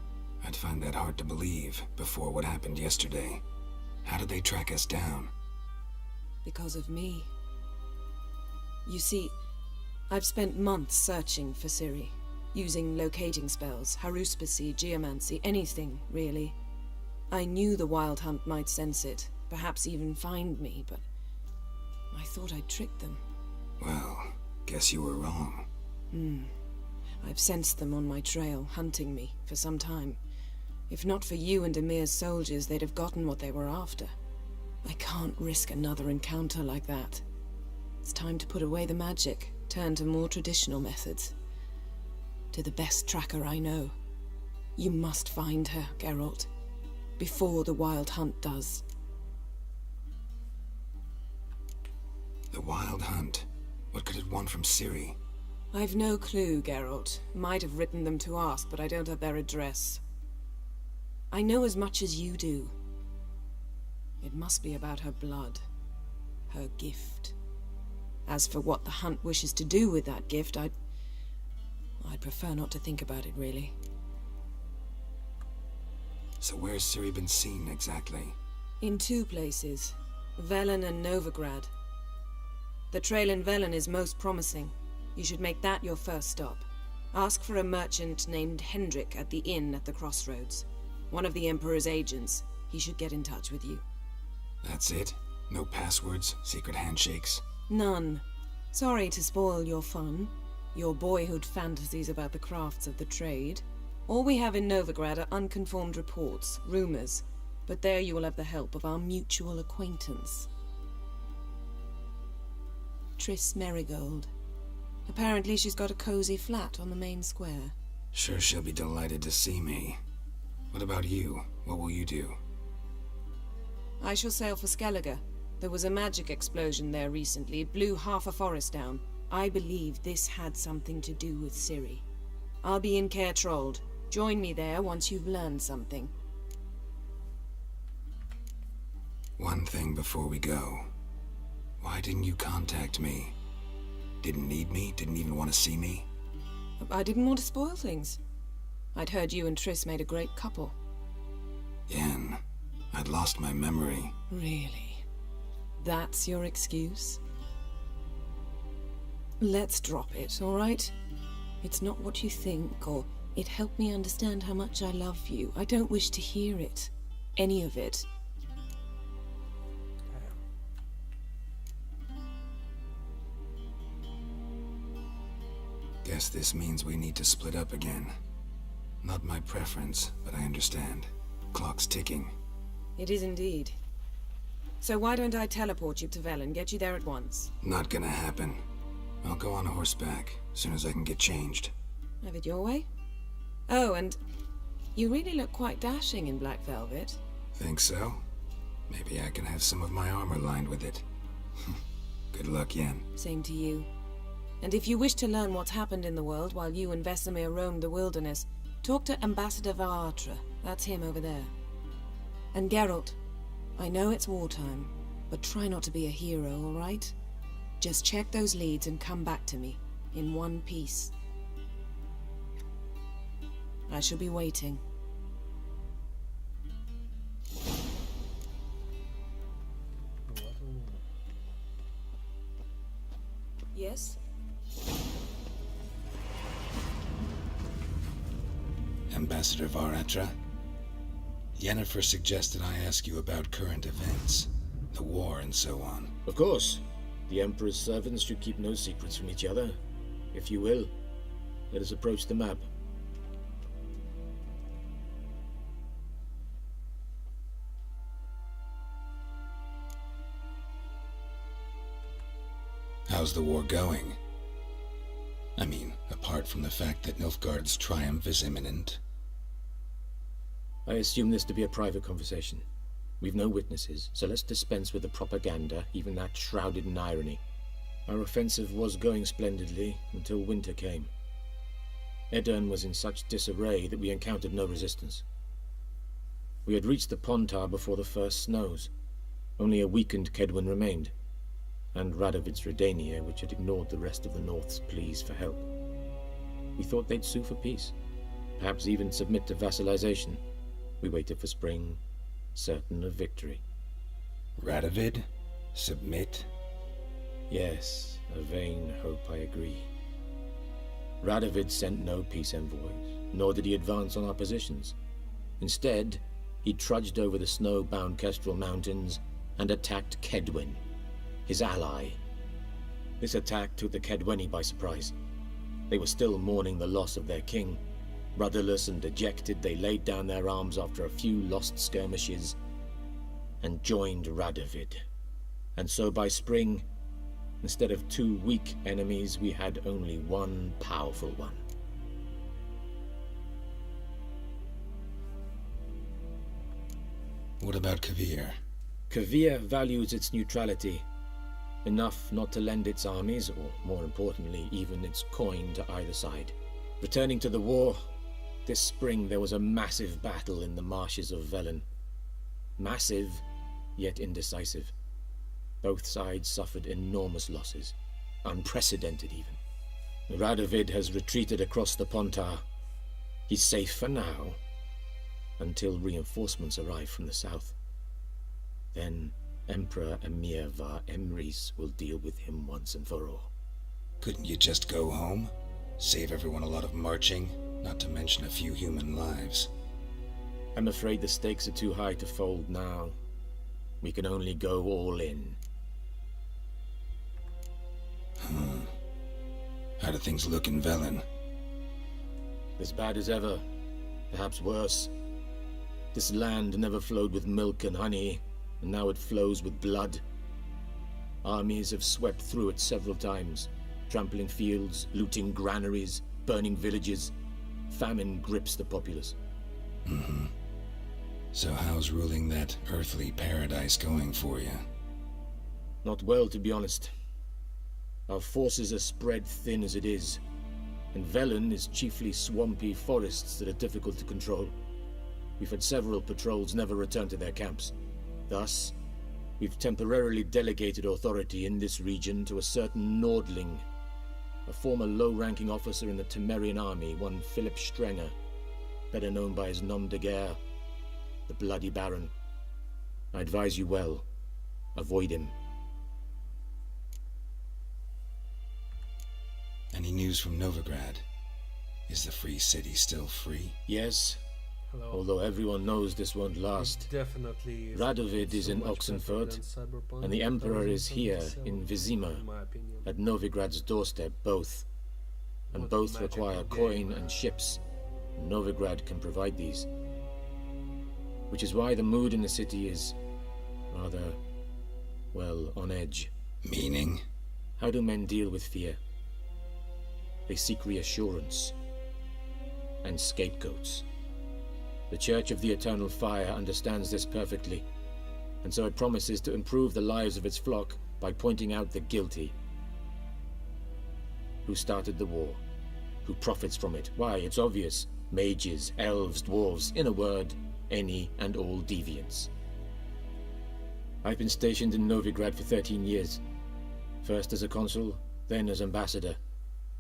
I'd find that hard to believe before what happened yesterday. How did they track us down? Because of me. You see, I've spent months searching for Ciri, using locating spells, haruspicy, geomancy, anything, really. I knew the Wild Hunt might sense it, perhaps even find me, but I thought I'd tricked them. Well, guess you were wrong. I've sensed them on my trail, hunting me, for some time. If not for you and Emir's soldiers, they'd have gotten what they were after. I can't risk another encounter like that. It's time to put away the magic, turn to more traditional methods. To the best tracker I know. You must find her, Geralt. Before the Wild Hunt does. The Wild Hunt? What could it want from Ciri? I've no clue, Geralt. Might have written them to ask, but I don't have their address. I know as much as you do. It must be about her blood. Her gift. As for what the Hunt wishes to do with that gift, I'd prefer not to think about it, really. So where's Ciri been seen, exactly? In two places. Velen and Novigrad. The trail in Velen is most promising. You should make that your first stop. Ask for a merchant named Hendrik at the inn at the crossroads. One of the Emperor's agents. He should get in touch with you. That's it? No passwords, secret handshakes? None. Sorry to spoil your fun, your boyhood fantasies about the crafts of the trade. All we have in Novigrad are unconfirmed reports, rumors, but there you will have the help of our mutual acquaintance. Triss Merigold. Apparently she's got a cozy flat on the main square. Sure she'll be delighted to see me. What about you? What will you do? I shall sail for Skellige. There was a magic explosion there recently. It blew half a forest down. I believe this had something to do with Ciri. I'll be in Caer Trold. Join me there once you've learned something. One thing before we go. Why didn't you contact me? Didn't need me? Didn't even want to see me? I didn't want to spoil things. I'd heard you and Triss made a great couple. Yen, I'd lost my memory. Really? That's your excuse? Let's drop it, all right? It's not what you think, or it helped me understand how much I love you. I don't wish to hear it. Any of it. Guess this means we need to split up again. Not my preference, but I understand. Clock's ticking. It is indeed. So why don't I teleport you to Velen, get you there at once? Not gonna happen. I'll go on horseback, as soon as I can get changed. Have it your way? Oh, and you really look quite dashing in black velvet. Think so? Maybe I can have some of my armor lined with it. Good luck, Yen. Same to you. And if you wish to learn what's happened in the world while you and Vesemir roamed the wilderness, talk to Ambassador Varatra. That's him over there. And Geralt, I know it's wartime, but try not to be a hero, all right? Just check those leads and come back to me, in one piece. I shall be waiting. Yes? Ambassador Varatra? Yennefer suggested I ask you about current events, the war and so on. Of course. The Emperor's servants should keep no secrets from each other. If you will, let us approach the map. How's the war going? I mean, apart from the fact that Nilfgaard's triumph is imminent. I assume this to be a private conversation. We've no witnesses, so let's dispense with the propaganda, even that shrouded in irony. Our offensive was going splendidly until winter came. Edirn was in such disarray that we encountered no resistance. We had reached the Pontar before the first snows. Only a weakened Kedwen remained, and Radovid's Redania, which had ignored the rest of the North's pleas for help. We thought they'd sue for peace, perhaps even submit to vassalization. We waited for spring, certain of victory. Radovid? Submit? Yes, a vain hope, I agree. Radovid sent no peace envoys, nor did he advance on our positions. Instead, he trudged over the snow-bound Kestrel Mountains and attacked Kedwen, his ally. This attack took the Kedweni by surprise. They were still mourning the loss of their king. Rudderless and dejected, they laid down their arms after a few lost skirmishes and joined Radovid. And so by spring, instead of 2 weak enemies, we had only one powerful one. What about Kavir? Kavir values its neutrality, enough not to lend its armies, or more importantly, even its coin to either side. Returning to the war, this spring there was a massive battle in the marshes of Velen. Massive, yet indecisive. Both sides suffered enormous losses, unprecedented even. Radovid has retreated across the Pontar. He's safe for now, until reinforcements arrive from the south. Then Emperor Emir var Emrys will deal with him once and for all. Couldn't you just go home? Save everyone a lot of marching, not to mention a few human lives. I'm afraid the stakes are too high to fold now. We can only go all in. How do things look in Velen? As bad as ever. perhaps worse. This land never flowed with milk and honey, and now it flows with blood. Armies have swept through it several times, trampling fields, looting granaries, burning villages. Famine grips the populace. Mm-hmm. So how's ruling that earthly paradise going for you? Not well, to be honest. Our forces are spread thin as it is, and Velen is chiefly swampy forests that are difficult to control. We've had several patrols never return to their camps. Thus, we've temporarily delegated authority in this region to a certain Nordling, a former low-ranking officer in the Temerian army, one Philip Strenger, better known by his nom de guerre, the Bloody Baron. I advise you well. Avoid him. Any news from Novigrad? Is the free city still free? Yes. Hello. Although everyone knows this won't last. Definitely. Radovid is in Oxenfurt, and the Emperor is here in Vizima, at Novigrad's doorstep, both. And both require coin and ships. Novigrad can provide these. Which is why the mood in the city is rather, well, on edge. Meaning? How do men deal with fear? They seek reassurance and scapegoats. The Church of the Eternal Fire understands this perfectly, and so it promises to improve the lives of its flock by pointing out the guilty. Who started the war? Who profits from it? Why, it's obvious. Mages, elves, dwarves, in a word, any and all deviants. I've been stationed in Novigrad for 13 years. First as a consul, then as ambassador.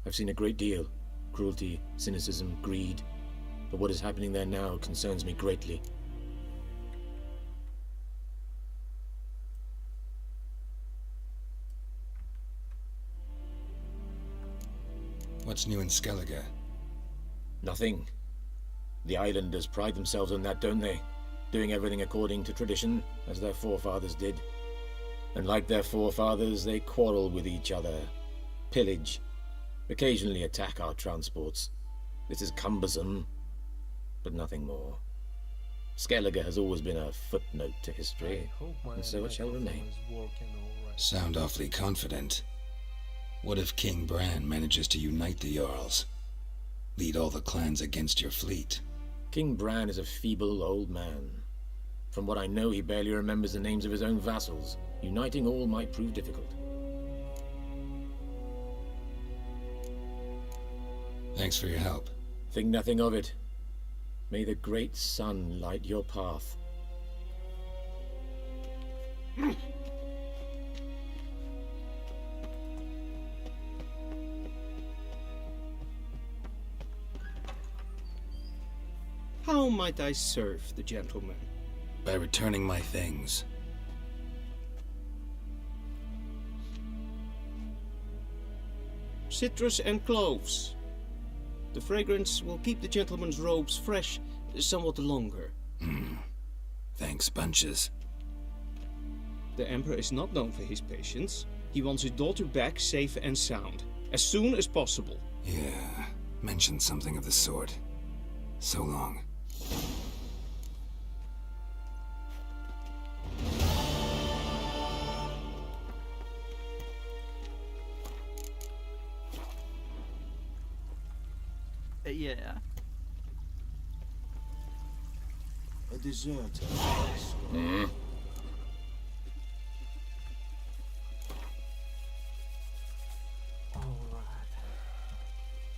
I've seen a great deal. Cruelty, cynicism, greed. But what is happening there now concerns me greatly. What's new in Skellige? Nothing. The islanders pride themselves on that, don't they? Doing everything according to tradition, as their forefathers did. And like their forefathers, they quarrel with each other, pillage, occasionally attack our transports. This is cumbersome, but nothing more. Skellige has always been a footnote to history, and so it shall remain. Sound awfully confident. What if King Bran manages to unite the Jarls? Lead all the clans against your fleet? King Bran is a feeble old man. From what I know, he barely remembers the names of his own vassals. Uniting all might prove difficult. Thanks for your help. Think nothing of it. May the great sun light your path. How might I serve the gentleman? By returning my things. Citrus and cloves. The fragrance will keep the gentleman's robes fresh somewhat longer. Thanks, bunches. The Emperor is not known for his patience. He wants his daughter back safe and sound, as soon as possible. Yeah, mentioned something of the sort. So long. Yeah. A dessert.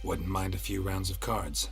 Wouldn't mind a few rounds of cards.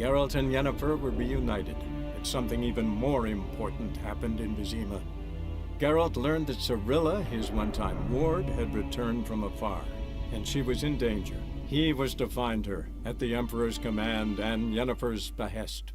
Geralt and Yennefer were reunited, but something even more important happened in Vizima. Geralt learned that Cirilla, his one-time ward, had returned from afar, and she was in danger. He was to find her, at the Emperor's command and Yennefer's behest.